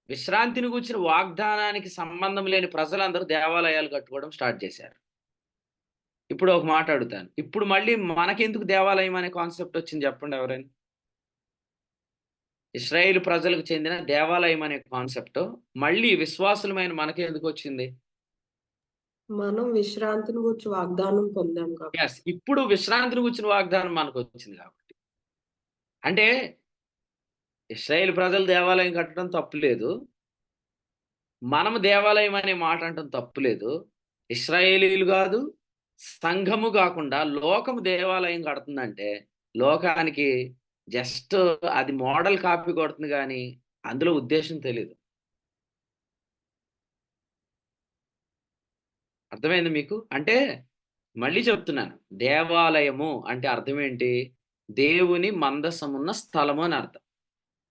విశ్రాంతిని గురించిన వాగ్దానానికి సంబంధం లేని ప్రజలందరూ దేవాలయాలు కట్టుకోవడం స్టార్ట్ చేశారు. ఇప్పుడు ఒక మాట అడుగుతాను, ఇప్పుడు మళ్ళీ మనకెందుకు దేవాలయం అనే కాన్సెప్ట్ వచ్చింది చెప్పండి ఎవరైనా? ఇశ్రాయేలు ప్రజలకు చెందిన దేవాలయం అనే కాన్సెప్ట్ మళ్ళీ విశ్వాసులమైన మనకి ఎందుకు వచ్చింది? మనం విశ్రాంతిని గురించి వాగ్దానం పొందాం కాబట్టి. ఎస్, ఇప్పుడు విశ్రాంతిని గురించిన వాగ్దానం మనకు వచ్చింది కాబట్టి. అంటే ఇశ్రాయేలు ప్రజలు దేవాలయం కట్టడం తప్పులేదు, మనము దేవాలయం అనే మాట అంటం తప్పులేదు. ఇశ్రాయేలీలు కాదు, సంఘము కాకుండా లోకము దేవాలయం కడుతుందంటే లోకానికి జస్ట్ అది మోడల్ కాపీ కొడుతుంది కానీ అందులో ఉద్దేశం తెలియదు. అర్థమైంది మీకు? అంటే మళ్ళీ చెప్తున్నాను, దేవాలయము అంటే అర్థం ఏంటి? దేవుని మందసమున్న స్థలము అని అర్థం.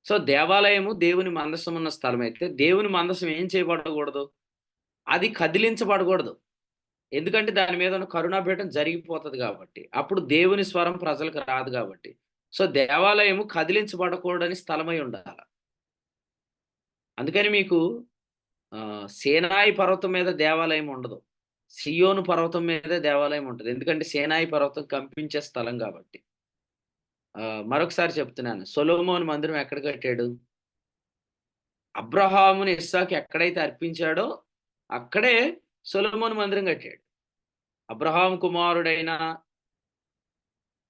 సో దేవాలయము దేవుని మందసం ఉన్న స్థలం అయితే దేవుని మందసం ఏం చేయబడకూడదు? అది కదిలించబడకూడదు. ఎందుకంటే దాని మీద ఉన్న కరుణాపీఠం జరిగిపోతుంది కాబట్టి. అప్పుడు దేవుని స్వరం ప్రజలకు రాదు కాబట్టి. సో దేవాలయము కదిలించబడకూడని స్థలమై ఉండాలి. అందుకని మీకు సేనాయి పర్వతం మీద దేవాలయం ఉండదు, సియోను పర్వతం మీద దేవాలయం ఉంటుంది. ఎందుకంటే సేనాయి పర్వతం కంపించే స్థలం కాబట్టి. మరొకసారి చెప్తున్నాను, సొలొమోను మందిరం ఎక్కడ కట్టాడు? అబ్రహాముని ఇస్సాకు ఎక్కడైతే అర్పించాడో అక్కడే సొలొమోను మందిరం కట్టాడు. అబ్రహాం కుమారుడైన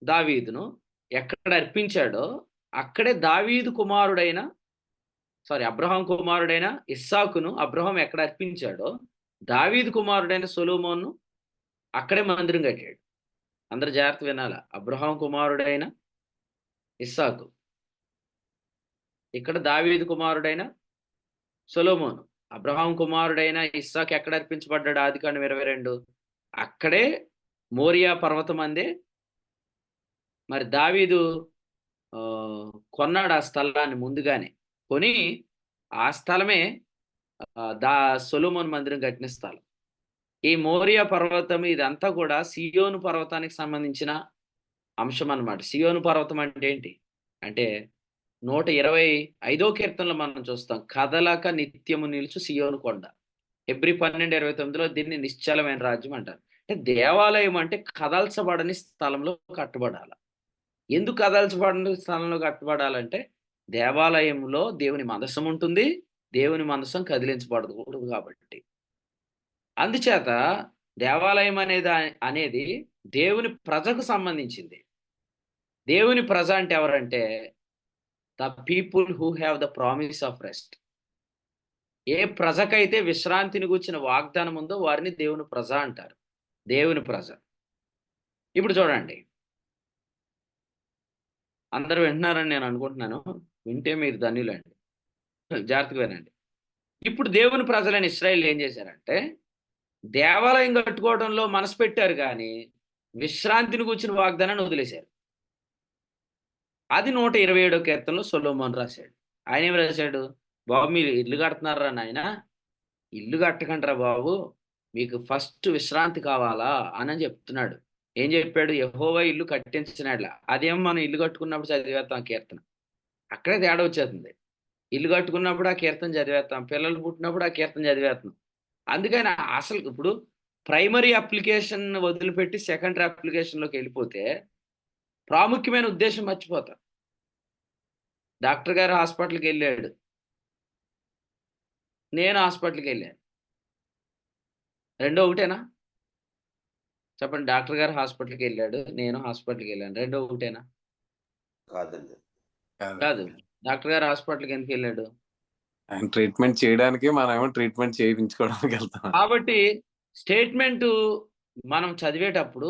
దావీదును ఎక్కడ అర్పించాడో అక్కడే దావీదు కుమారుడైన అబ్రహాం కుమారుడైన ఇస్సాకును అబ్రహాం ఎక్కడ అర్పించాడో దావీదు కుమారుడైన సొలొమోను అక్కడే మందిరం కట్టాడు. అందరు జాగ్రత్త వినాల. అబ్రహాం కుమారుడైన ఇస్సాకు, ఇక్కడ దావీదు కుమారుడైన సొలొమోను. అబ్రహాం కుమారుడైన ఇస్సాకు ఎక్కడ అర్పించబడ్డాడు? ఆదికాండం 22. అక్కడే మోరియా పర్వతం అందే మరి దావీదు కొన్నాడు ఆ స్థలాన్ని. ముందుగానే కొని ఆ స్థలమే సొలొమోను మందిరం కట్టిన స్థలం. ఈ మోరియా పర్వతం ఇదంతా కూడా సియోను పర్వతానికి సంబంధించిన అంశం అన్నమాట. సియోను పర్వతం అంటే ఏంటి అంటే 125వ కీర్తనలో మనం చూస్తాం, కదలక నిత్యము నిలుచు సియోను కొండ. హెబ్రీ 12:29లో దీన్ని నిశ్చలమైన రాజ్యం అంటారు. అంటే దేవాలయం అంటే కదల్చబడని స్థలంలో కట్టబడాల. ఎందుకు కదల్చబడని స్థలంలో కట్టబడాలంటే దేవాలయంలో దేవుని మందసం ఉంటుంది, దేవుని మందసం కదిలించబడకూడదు కాబట్టి. అందుచేత దేవాలయం అనేది దేవుని ప్రజకు సంబంధించింది. దేవుని ప్రజ అంటే ఎవరంటే the people who have the promise of rest. ఏ ప్రజకైతే విశ్రాంతిని గూర్చిన వాగ్దానం ఉందో వారిని దేవుని ప్రజ అంటారు. దేవుని ప్రజ. ఇప్పుడు చూడండి, అందరూ వింటున్నారని నేను అనుకుంటున్నాను. వింటే మీరు ధన్యులండి, జాగ్రత్తగా వినండి. ఇప్పుడు దేవుని ప్రజలైన ఇశ్రాయేలు ఏం చేశారంటే దేవాలయం కట్టుకోవడంలో మనసు పెట్టారు, కానీ విశ్రాంతిని గూర్చిన వాగ్దానాన్ని వదిలేశారు. అది 127వ కీర్తనలో సొలొమోను రాశాడు. ఆయన ఏం రాశాడు? బాబు మీరు ఇల్లు కడుతున్నారా నాయన, ఇల్లు కట్టకంటారా బాబు, మీకు ఫస్ట్ విశ్రాంతి కావాలా అని చెప్తున్నాడు. ఏం చెప్పాడు? యెహోవా ఇల్లు కట్టించినట్ల. అదేం మనం ఇల్లు కట్టుకున్నప్పుడు చదివేస్తాం కీర్తన. అక్కడే తేడా వచ్చేస్తుంది. ఇల్లు కట్టుకున్నప్పుడు ఆ కీర్తన చదివేస్తాం, పిల్లలు పుట్టినప్పుడు ఆ కీర్తన చదివేస్తాం. అందుకని అసలు ఇప్పుడు ప్రైమరీ అప్లికేషన్ వదిలిపెట్టి సెకండరీ అప్లికేషన్లోకి వెళ్ళిపోతే ప్రాముఖ్యమైన ఉద్దేశం మర్చిపోతాం. డాక్టర్ గారు హాస్పిటల్కి వెళ్ళాడు, నేను హాస్పిటల్కి వెళ్ళాను. రెండో ఒకటేనా చెప్పండి? డాక్టర్ గారు హాస్పిటల్కి వెళ్ళాడు, నేను హాస్పిటల్కి వెళ్ళాను. రెండో ఒకటేనా? కాదండి. కాదు. డాక్టర్ గారు హాస్పిటల్కి ఎందుకు వెళ్ళాడు? ఆయన ట్రీట్మెంట్ చేయడానికి, మనమేమో ట్రీట్మెంట్ చేయించుకోవడానికి వెళ్తాం. కాబట్టి స్టేట్మెంట్ మనం చదివేటప్పుడు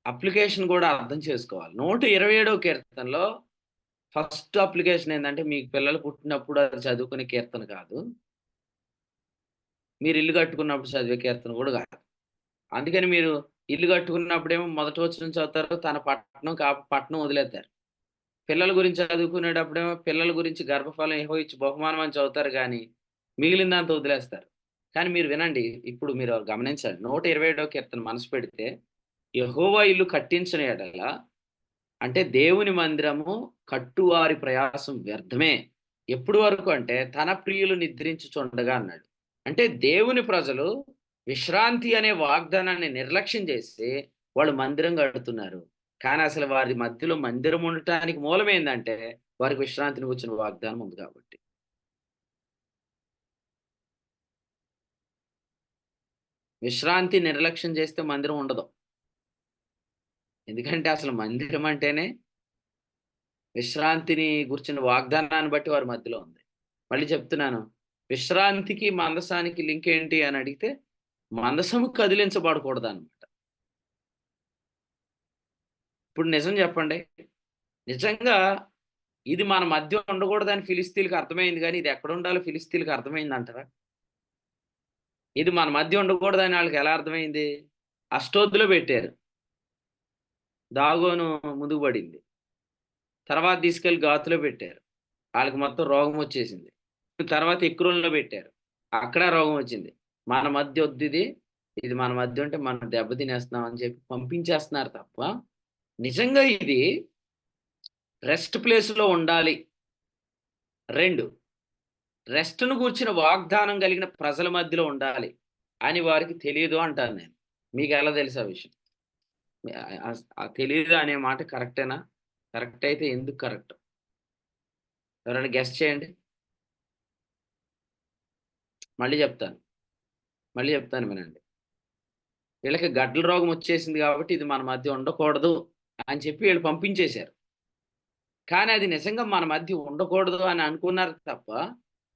అప్లికేషన్ కూడా అర్థం చేసుకోవాలి. 127వ కీర్తనలో ఫస్ట్ అప్లికేషన్ ఏంటంటే మీకు పిల్లలు పుట్టినప్పుడు అది చదువుకునే కీర్తన కాదు, మీరు ఇల్లు కట్టుకున్నప్పుడు చదివే కీర్తన కూడా కాదు. అందుకని మీరు ఇల్లు కట్టుకున్నప్పుడేమో మొదటి వచనం చదువుతారు, తన పట్టణం వదిలేస్తారు. పిల్లల గురించి చదువుకునేటప్పుడేమో పిల్లల గురించి గర్భఫలం ఏహో ఇచ్చి బహుమానం అని చదువుతారు, కానీ మిగిలిందంతా వదిలేస్తారు. కానీ మీరు వినండి, ఇప్పుడు మీరు గమనించండి, 127వ కీర్తన మనసు పెడితే యెహోవా ఇల్లు కట్టించిన ఎడల అంటే దేవుని మందిరము కట్టువారి ప్రయాసం వ్యర్థమే. ఎప్పుడు వరకు అంటే తన ప్రియులు నిద్రించుచుండగా అన్నాడు. అంటే దేవుని ప్రజలు విశ్రాంతి అనే వాగ్దానాన్ని నిర్లక్ష్యం చేసి వాళ్ళు మందిరం కడుతున్నారు. కానీ అసలు వారి మధ్యలో మందిరం ఉండటానికి మూలం ఏంటంటే వారికి విశ్రాంతిని వచ్చిన వాగ్దానం ఉంది కాబట్టి. విశ్రాంతి నిర్లక్ష్యం చేస్తే మందిరం ఉండదు. ఎందుకంటే అసలు మందిరం అంటేనే విశ్రాంతిని గుర్చిన వాగ్దానాన్ని బట్టి వారి మధ్యలో ఉంది. మళ్ళీ చెప్తున్నాను, విశ్రాంతికి మందసానికి లింక్ ఏంటి అని అడిగితే మందసము కదిలించబడకూడదు అనమాట. ఇప్పుడు నిజం చెప్పండి, నిజంగా ఇది మన మధ్య ఉండకూడదని ఫిలిస్తీన్లకు అర్థమైంది, కానీ ఇది ఎక్కడ ఉండాలో ఫిలిస్తీన్లకు అర్థమైంది అంటారా? ఇది మన మధ్య ఉండకూడదని వాళ్ళకి ఎలా అర్థమైంది? అష్టోద్దులో పెట్టారు, దాగోను ముందుకు పడింది. తర్వాత తీసుకెళ్లి గాతులో పెట్టారు, వాళ్ళకి మొత్తం రోగం వచ్చేసింది. తర్వాత ఎక్రోన్లో పెట్టారు, అక్కడ రోగం వచ్చింది. మన మధ్య వద్దు, ఇది మన మధ్య ఉంటే మనం దెబ్బతినేస్తున్నాం అని చెప్పి పంపించేస్తున్నారు తప్ప నిజంగా ఇది రెస్ట్ ప్లేస్లో ఉండాలి. 2, రెస్ట్ను కూర్చిన వాగ్దానం కలిగిన ప్రజల మధ్యలో ఉండాలి అని వారికి తెలియదు అంటాను నేను. మీకు ఎలా తెలుసు ఆ విషయం? తెలియదు అనే మాట కరెక్టేనా? కరెక్ట్ అయితే ఎందుకు కరెక్ట్? ఎవరైనా గెస్ట్ చేయండి. మళ్ళీ చెప్తాను వినండి. వీళ్ళకి గడ్డల రోగం వచ్చేసింది కాబట్టి ఇది మన మధ్య ఉండకూడదు అని చెప్పి వీళ్ళు పంపించేశారు. కానీ అది నిజంగా మన మధ్య ఉండకూడదు అని అనుకున్నారు తప్ప,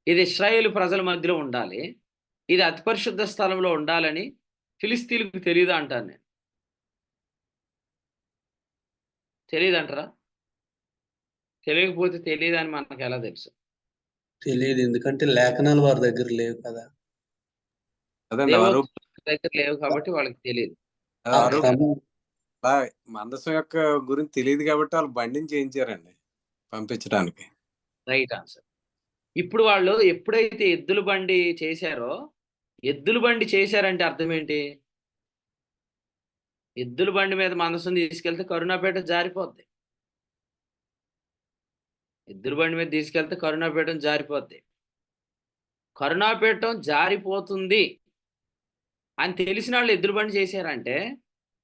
ఇది ఇశ్రాయేలు ప్రజల మధ్యలో ఉండాలి, ఇది అతి పరిశుద్ధ స్థలంలో ఉండాలని ఫిలిస్తీన్లకు తెలియదు అంటాను నేను. తెలియదు అంటారా? తెలియకపోతే తెలియదని మనకు ఎలా తెలుసు? తెలియదు, ఎందుకంటే లేఖనాలు వారి దగ్గర లేవు కదా. అదండి దేవోక్తుల దగ్గర లేవు కాబట్టి వాళ్ళకి తెలియదు. ఆ క్రమం మందసం యొక్క గురించి తెలియదు కాబట్టి వాళ్ళు బండిని చేయించారండి పంపించడానికి. Right answer. ఇప్పుడు వాళ్ళు ఎప్పుడైతే ఎద్దుల బండి చేశారో, ఎద్దుల బండి చేశారంటే అర్థం ఏంటి? ఎద్దుల బండి మీద మందసం తీసుకెళ్తే కరుణాపేట జారిపోద్ది. ఎద్దుల బండి మీద తీసుకెళ్తే కరుణాపేటం జారిపోద్ది. కరుణాపేటం జారిపోతుంది అని తెలిసిన వాళ్ళు ఎద్దుల బండి చేశారంటే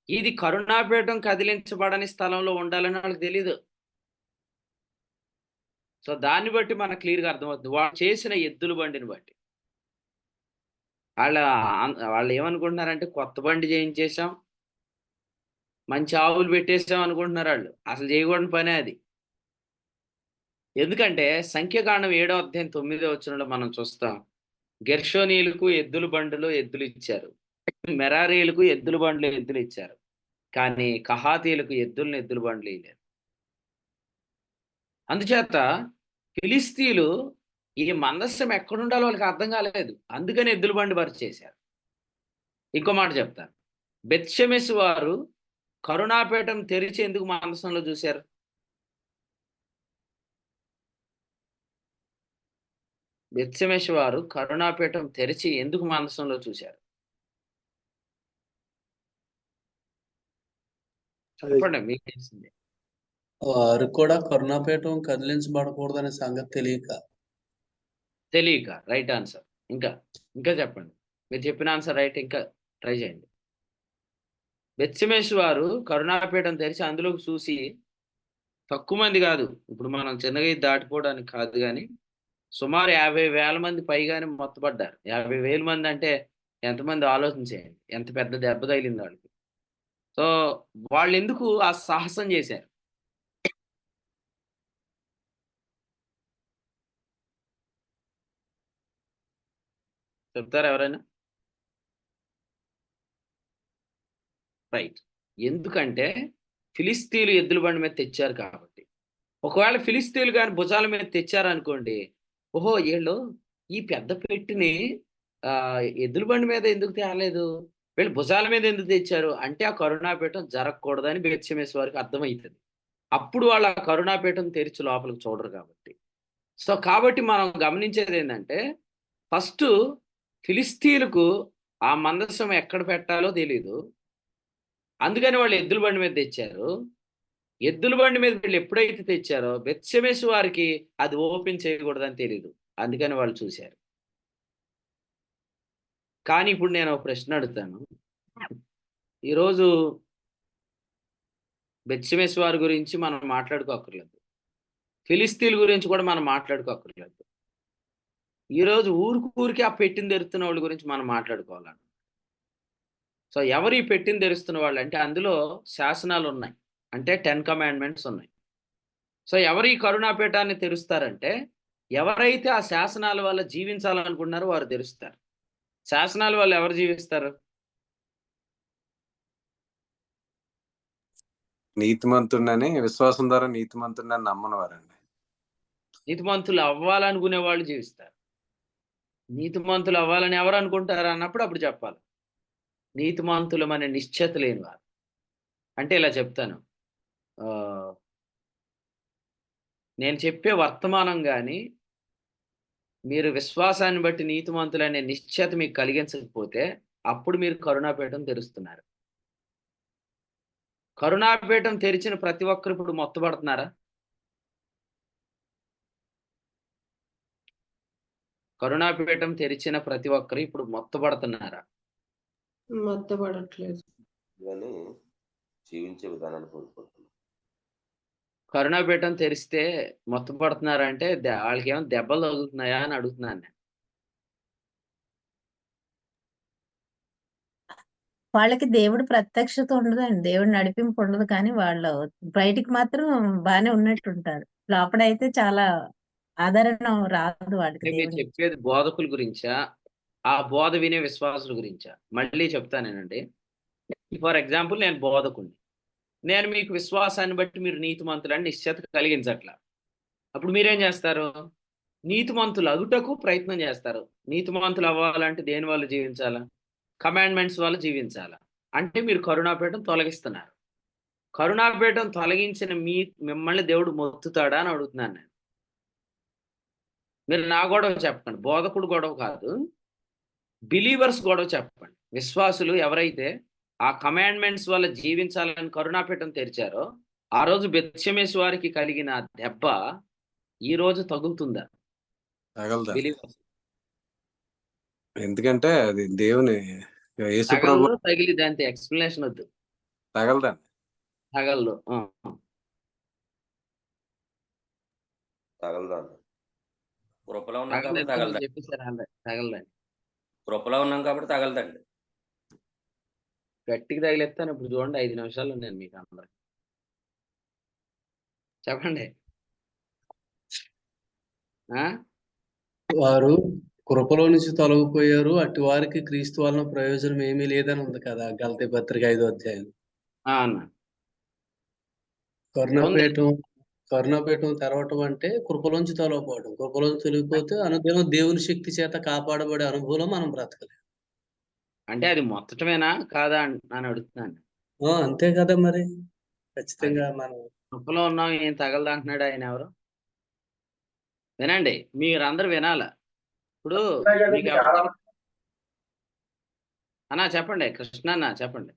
ఇది కరుణాపేటం కదిలించబడని స్థలంలో ఉండాలని వాళ్ళకి తెలీదు. సో దాన్ని బట్టి మనకు క్లియర్గా అర్థమవుతుంది వాళ్ళు చేసిన ఎద్దుల బండిని బట్టి. వాళ్ళు ఏమనుకుంటున్నారంటే కొత్త బండి చేయించేసాం, మంచి ఆవులు పెట్టేసాం అనుకుంటున్నారు వాళ్ళు. అసలు చేయకూడని పనే అది. ఎందుకంటే సంఖ్యాకాండం 7వ అధ్యాయం 9వ వచనంలో మనం చూస్తాం, గెర్షోనీయులకు ఎద్దుల బండులు ఎద్దులు ఇచ్చారు, మెరారీయులకు ఎద్దుల బండ్లు ఎద్దులు ఇచ్చారు, కానీ కహాతీయులకు ఎద్దుల బండ్లు ఇవ్వలేదు. అందుచేత ఫిలిస్తీన్లు ఈ మందస్సం ఎక్కడుండాలో వాళ్ళకి అర్థం కాలేదు, అందుకని ఎద్దుల బండి భర్తీ చేశారు. ఇంకో మాట చెప్తాను, బెత్షెమెషు వారు కరుణాపేటం తెరిచి ఎందుకు మందస్సంలో చూశారు? బెత్షెమెషు వారు కరుణాపేటం తెరిచి ఎందుకు మందస్సంలో చూశారు? చెప్పండి, మీకు తెలిసిందే. వారు కూడా కరుణాపేటం కదిలించబడకూడదనే సంగతి తెలియక. Right answer. ఇంకా చెప్పండి, మీరు చెప్పిన ఆన్సర్ రైట్, ఇంకా ట్రై చేయండి. బెత్షెమెషు వారు కరుణాపేటం తెరిచి అందులోకి చూసి, తక్కువ మంది కాదు, ఇప్పుడు మనం చిన్నగా దాటిపోవడానికి కాదు, కానీ సుమారు 50,000 మంది పైగానే మొత్తపడ్డారు. 50,000 మంది అంటే ఎంతమంది ఆలోచించేయండి, ఎంత పెద్ద దెబ్బ తగిలింది వాళ్ళకి. సో వాళ్ళు ఎందుకు ఆ సాహసం చేశారు? చెప్తారా ఎవరైనా? రైట్, ఎందుకంటే ఫిలిస్తీన్లు ఎద్దుల బండి మీద తెచ్చారు కాబట్టి. ఒకవేళ ఫిలిస్తీన్లు కానీ భుజాల మీద తెచ్చారనుకోండి, ఓహో వీళ్ళు ఈ పెద్ద పెట్టిని ఎద్దుల బండి మీద ఎందుకు తేలేదు, వీళ్ళు భుజాల మీద ఎందుకు తెచ్చారు అంటే ఆ కరుణాపీఠం జరగకూడదని బెత్షెమెషు వారికి అర్థమవుతుంది. అప్పుడు వాళ్ళు ఆ కరుణాపీఠం తెరిచి లోపలికి చూడరు కాబట్టి. సో కాబట్టి మనం గమనించేది ఏంటంటే, ఫస్ట్ ఫిలిస్తీన్లకు ఆ మందసం ఎక్కడ పెట్టాలో తెలీదు, అందుకని వాళ్ళు ఎద్దుల బండి మీద తెచ్చారు. ఎద్దుల బండి మీద వీళ్ళు ఎప్పుడైతే తెచ్చారో బెత్షెమెషు వారికి అది ఓపెన్ చేయకూడదని తెలీదు, అందుకని వాళ్ళు చూశారు. కానీ ఇప్పుడు నేను ఒక ప్రశ్న అడుగుతాను, ఈరోజు బెత్షెమెషు వారి గురించి మనం మాట్లాడుకోక్కర్లేదు, ఫిలిస్తీన్ల గురించి కూడా మనం మాట్లాడుకోక్కర్లేదు. ఈరోజు ఊరికి ఆ పెట్టిన తెరుస్తున్న వాళ్ళ గురించి మనం మాట్లాడుకోవాలండి. సో ఎవరు ఈ పెట్టిన తెరుస్తున్న వాళ్ళు అంటే అందులో శాసనాలు ఉన్నాయి, అంటే 10 కమాండ్మెంట్స్ ఉన్నాయి. సో ఎవరు ఈ కరుణాపీఠాన్ని తెరుస్తారంటే ఎవరైతే ఆ శాసనాల వల్ల జీవించాలనుకుంటున్నారో వారు తెరుస్తారు. శాసనాల వల్ల ఎవరు జీవిస్తారు? నీతిమంతుడని, విశ్వాసం ద్వారా నీతిమంతుడని నమ్మని వారండి. నీతిమంతులు అవ్వాలనుకునే వాళ్ళు జీవిస్తారు. నీతిమంతులు అవ్వాలని ఎవరు అనుకుంటారు అన్నప్పుడు అప్పుడు చెప్పాలి. నీతిమంతులం అనే నిశ్చయత లేని వారు అంటే ఇలా చెప్తాను, నేను చెప్పే వర్తమానం కానీ మీరు విశ్వాసాన్ని బట్టి నీతిమంతులనే నిశ్చయత మీకు కలిగించకపోతే అప్పుడు మీరు కరుణాపీఠం తెరుస్తున్నారు. కరుణాపీఠం తెరిచిన ప్రతి ఒక్కరు ఇప్పుడు మొత్తపడుతున్నారా? కరుణాపీఠం తెరిచిన ప్రతి ఒక్కరు ఇప్పుడు మొత్తపడుతున్నారా? మొత్తపడట్లేదు. జీవించే విధానాన్ని కోల్పోతున్నారు. కరుణాపీఠం తెరిస్తే మొత్తపడుతున్నారా అంటే వాళ్ళకి ఏమైనా దెబ్బలు తగులుతున్నాయా అని అడుగుతున్నాను నేను. వాళ్ళకి దేవుడు ప్రత్యక్షత ఉండదండి, దేవుడు నడిపింపు ఉండదు, కానీ వాళ్ళు బయటికి మాత్రం బాగానే ఉన్నట్టుంటారు. లోపడైతే చాలా ఆదరణ రాదు వాడికి అంటే మీరు దేవుని. చెప్పేది బోధకుల గురించా, ఆ బోధ వినే విశ్వాసుల గురించా? మళ్ళీ చెప్తానేనండి. ఫర్ ఎగ్జాంపుల్ నేను బోధకుడిని, నేను మీకు విశ్వాసాన్ని బట్టి మీరు నీతిమంతులని నిశ్చయత కలిగించట్లా. అప్పుడు మీరేం చేస్తారు? నీతిమంతులు అగుటకు ప్రయత్నం చేస్తారు. నీతిమంతులు అవ్వాలంటే దేని వాళ్ళు జీవించాలా? కమాండ్మెంట్స్ వాళ్ళు జీవించాలా? అంటే మీరు కరుణాపీఠం తొలగిస్తున్నారు. కరుణాపీఠం తొలగించిన మిమ్మల్ని దేవుడు మొత్తుతాడా అని అడుగుతున్నాను నేను. మీరు నా గొడవ చెప్పండి, బోధకుడు గొడవ కాదు, బిలీవర్స్ గొడవ చెప్పండి. విశ్వాసులు ఎవరైతే ఆ కమాండ్మెంట్స్ వల్ల జీవించాలని కరుణాపీఠం తెరిచారో ఆ రోజు బెత్షెమెషు వారికి కలిగిన దెబ్బ ఈ రోజు తగులుతుందా? తగలదండి. బిలీవర్స్ ఎందుకంటే అది దేవుని యేసు ప్రభు తగలదు, తగిలిది అంతే, ఎక్స్ప్లెనేషన్ వద్దు. తగలదండి. తగలదు. తగలదా? కృపలో ఉన్నాం కాబట్టి తగలదండి. చెప్పేసారు అందరు తగలదండి. కృపలో ఉన్నాం కాబట్టి తగలదండి. గట్టిగా తగిలేస్తాను. ఇప్పుడు చూడండి 5 నిమిషాలు నేను మీకు అందరు చెప్పండి. వారు కృపలో నుంచి తొలగిపోయారు, అటు వారికి క్రీస్తు వలన ప్రయోజనం ఏమీ లేదని ఉంది కదా గలతీ పత్రిక 5వ అధ్యాయం. అన్న కరుణాపీఠం తెరవటం అంటే కృపలోంచి తొలగిపోవడం. కృపలోంచి తొలగిపోతే అనుదినం దేవుని శక్తి చేత కాపాడబడే అనుభవం మనం బ్రతకలేం. అంటే అది మొత్తమేనా కాదా అని అడుగుతున్నాను. అంతే కదా మరి. ఖచ్చితంగా మనం కృపలో ఉన్నాం, ఏం తగలదు అంటున్నాడు ఆయన. ఎవరు వినండి, మీరందరూ వినాలా. ఇప్పుడు మీకు అన్నా చెప్పండి, కృష్ణ అన్న చెప్పండి.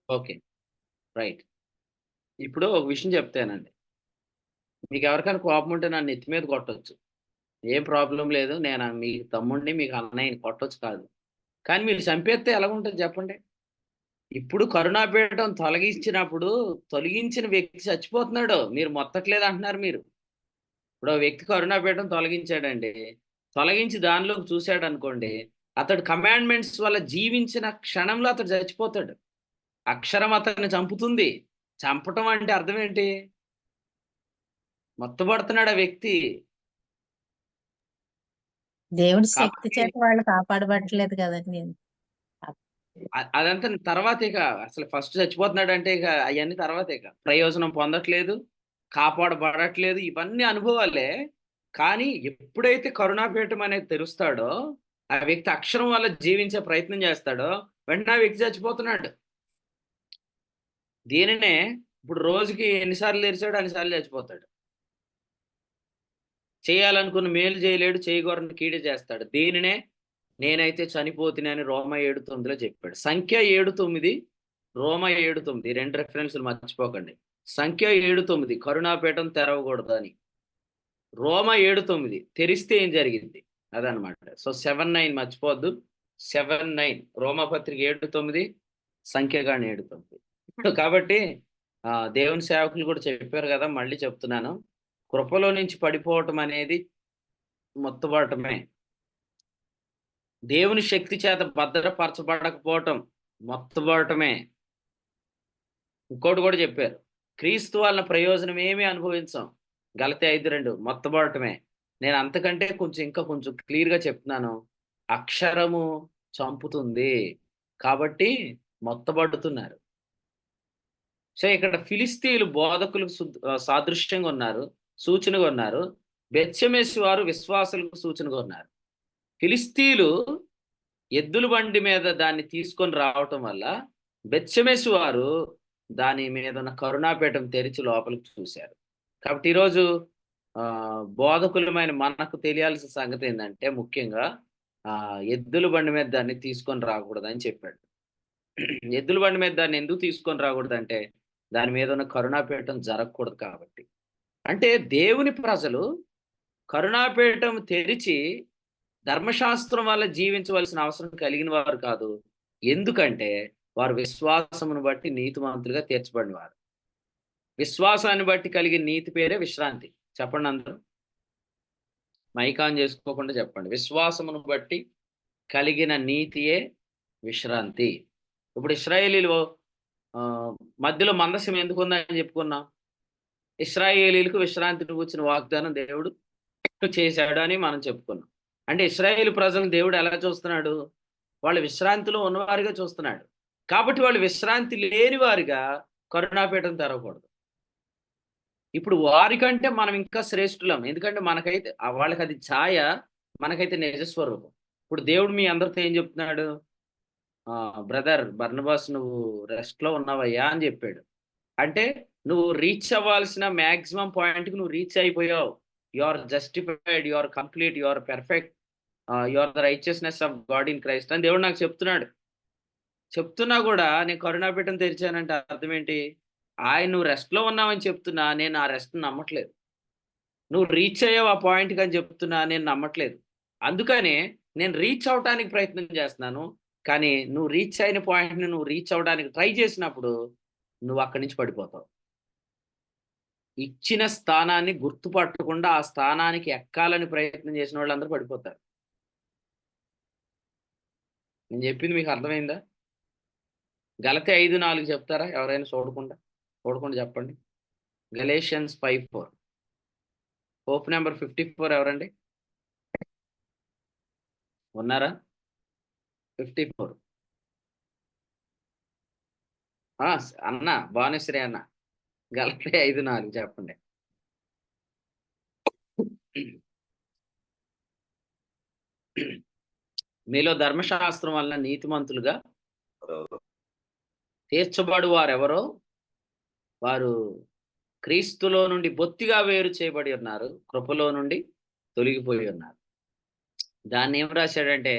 Okay, right. ఇప్పుడు ఒక విషయం చెప్తానండి. మీకు ఎవరికైనా కోపం ఉంటే నన్ను ఎత్తి మీద కొట్టవచ్చు, ఏం ప్రాబ్లం లేదు. నేను మీ తమ్ముడిని, మీకు అన్నయ్యని కొట్టవచ్చు కాదు. కానీ మీరు చంపేస్తే ఎలాగుంటుంది చెప్పండి? ఇప్పుడు కరుణాపీఠం తొలగించిన వ్యక్తి చచ్చిపోతున్నాడు, మీరు మొత్తట్లేదు అంటున్నారు మీరు. ఇప్పుడు ఆ వ్యక్తి కరుణాపీఠం తొలగించాడండి, తొలగించి దానిలోకి చూశాడు అనుకోండి, అతడు కమాండ్మెంట్స్ వల్ల జీవించిన క్షణంలో అతడు చచ్చిపోతాడు. అక్షరం అతన్ని చంపుతుంది. చంపటం అంటే అర్థం ఏంటి? మొత్తపడుతున్నాడు ఆ వ్యక్తి. దేవుడి శక్తి చేత వాళ్ళు కాపాడబట్టలేదు కదండి. అదంతా తర్వాత, ఇక అసలు ఫస్ట్ చచ్చిపోతున్నాడు అంటే ఇక అవన్నీ తర్వాత, ఇక ప్రయోజనం పొందట్లేదు, కాపాడబడట్లేదు, ఇవన్నీ అనుభవాలే. కానీ ఎప్పుడైతే కరుణాపీఠం అనేది తెరుస్తాడో, ఆ వ్యక్తి అక్షరం వల్ల జీవించే ప్రయత్నం చేస్తాడో, వెంటనే ఆ వ్యక్తి చచ్చిపోతున్నాడు. దీనినే ఇప్పుడు రోజుకి ఎన్నిసార్లు తెరిచాడు అన్నిసార్లు చచ్చిపోతాడు. చేయాలనుకున్న మేలు చేయలేడు, చేయగోరని కీడే చేస్తాడు. దీనినే నేనైతే చనిపోతున్నానని రోమా 7:9 చెప్పాడు. సంఖ్య 7:9, రోమా 7:9 2 రెఫరెన్స్లు మర్చిపోకండి. సంఖ్య 7:9 కరుణాపీఠం తెరవకూడదని, రోమా 7:9 తెరిస్తే ఏం జరిగింది అదనమాట. సో 7:9 మర్చిపోద్దు. 7:9 రోమా పత్రిక 7:9, సంఖ్యగాని 7:9. కాబట్టి దేవుని సేవకులు కూడా చెప్పారు కదా, మళ్ళీ చెప్తున్నాను. కృపలో నుంచి పడిపోవటం అనేది మొత్తపడటమే. దేవుని శక్తి చేత భద్రపరచబడకపోవటం మొత్తపడటమే. ఇంకోటి కూడా చెప్పారు, క్రీస్తు వలన ప్రయోజనం ఏమీ అనుభవించాం, గలతీ 5:2 మొత్తపడటమే. నేను అంతకంటే ఇంకా కొంచెం క్లియర్గా చెప్తున్నాను. అక్షరము చంపుతుంది కాబట్టి మొత్తపడుతున్నారు. సో ఇక్కడ ఫిలిస్తీన్లు బోధకులకు సాదృశ్యంగా ఉన్నారు, సూచనగా ఉన్నారు. బెత్షెమెషు వారు విశ్వాసులకు సూచనగా ఉన్నారు. ఫిలిస్తీన్లు ఎద్దుల బండి మీద దాన్ని తీసుకొని రావటం వల్ల బెత్షెమెషు వారు దాని మీద ఉన్న కరుణాపీఠం తెరిచి లోపలికి చూశారు. కాబట్టి ఈరోజు బోధకులమైన మనకు తెలియాల్సిన సంగతి ఏంటంటే, ముఖ్యంగా ఎద్దుల బండి మీద దాన్ని తీసుకొని రాకూడదని చెప్పాడు. ఎద్దుల బండి మీద దాన్ని ఎందుకు తీసుకొని రాకూడదంటే, దాని మీద ఉన్న కరుణాపీఠం జరగకూడదు కాబట్టి. అంటే దేవుని ప్రజలు కరుణాపీఠం తెరిచి ధర్మశాస్త్రం వల్ల జీవించవలసిన అవసరం కలిగిన వారు కాదు. ఎందుకంటే వారు విశ్వాసమును బట్టి నీతిమంతులుగా తీర్చబడిన వారు. విశ్వాసాన్ని బట్టి కలిగిన నీతి పేరే విశ్రాంతి. చెప్పండి అందరూ, మైకాన్ చేసుకోకుండా చెప్పండి. విశ్వాసమును బట్టి కలిగిన నీతియే విశ్రాంతి. ఇప్పుడు ఇశ్రాయేలీలు మధ్యలో మందసం ఎందుకు ఉందని చెప్పుకున్నాం. ఇశ్రాయేలీలకు విశ్రాంతిని కూర్చున్న వాగ్దానం దేవుడు చేశాడు అని మనం చెప్పుకున్నాం. అంటే ఇశ్రాయేలు ప్రజలను దేవుడు ఎలా చూస్తున్నాడు? వాళ్ళు విశ్రాంతిలో ఉన్నవారిగా చూస్తున్నాడు. కాబట్టి వాళ్ళు విశ్రాంతి లేని వారిగా కరుణాపీఠం తెరవకూడదు. ఇప్పుడు వారికంటే మనం ఇంకా శ్రేష్ఠులం. ఎందుకంటే మనకైతే వాళ్ళకి అది ఛాయ, మనకైతే నిజస్వరూపం. ఇప్పుడు దేవుడు మీ అందరితో ఏం చెప్తున్నాడు? బ్రదర్ బర్నబాస్, నువ్వు రెస్ట్లో ఉన్నావయ్యా అని చెప్పాడు. అంటే నువ్వు రీచ్ అవ్వాల్సిన మ్యాక్సిమం పాయింట్కి నువ్వు రీచ్ అయిపోయావు. You are justified, you are complete, you are perfect, you are the righteousness of God in Christ అని దేవుడు నాకు చెప్తున్నాడు. చెప్తున్నా కూడా నేను కరుణాపీఠం తెరిచానంటే అర్థం ఏంటి? ఆయన నువ్వు రెస్ట్లో ఉన్నావని చెప్తున్నా, నేను ఆ రెస్ట్ నమ్మట్లేదు. నువ్వు రీచ్ అయ్యావు ఆ పాయింట్కి అని చెప్తున్నా, నేను నమ్మట్లేదు. అందుకనే నేను రీచ్ అవడానికి ప్రయత్నం చేస్తున్నాను. కానీ నువ్వు రీచ్ అయిన పాయింట్ని నువ్వు రీచ్ అవ్వడానికి ట్రై చేసినప్పుడు నువ్వు అక్కడి నుంచి పడిపోతావు. ఇచ్చిన స్థానాన్ని గుర్తుపట్టకుండా ఆ స్థానానికి ఎక్కాలని ప్రయత్నం చేసిన వాళ్ళందరూ పడిపోతారు. నేను చెప్పింది మీకు అర్థమైందా? గలతీ 5:4 చెప్తారా ఎవరైనా? చూడకుండా చెప్పండి. గలేషియన్స్ 5:4. హోప్ నెంబర్ 54 ఎవరండి ఉన్నారా? 54 అన్న భానుశ్రీ అన్న, గలతీ 5:4 చెప్పండి. మీలో ధర్మశాస్త్రం వలన నీతిమంతులుగా తీర్చబడు వారెవరో వారు క్రీస్తులో నుండి బొత్తిగా వేరు చేయబడి ఉన్నారు, కృపలో నుండి తొలగిపోయి ఉన్నారు. దాన్ని ఏం రాశాడంటే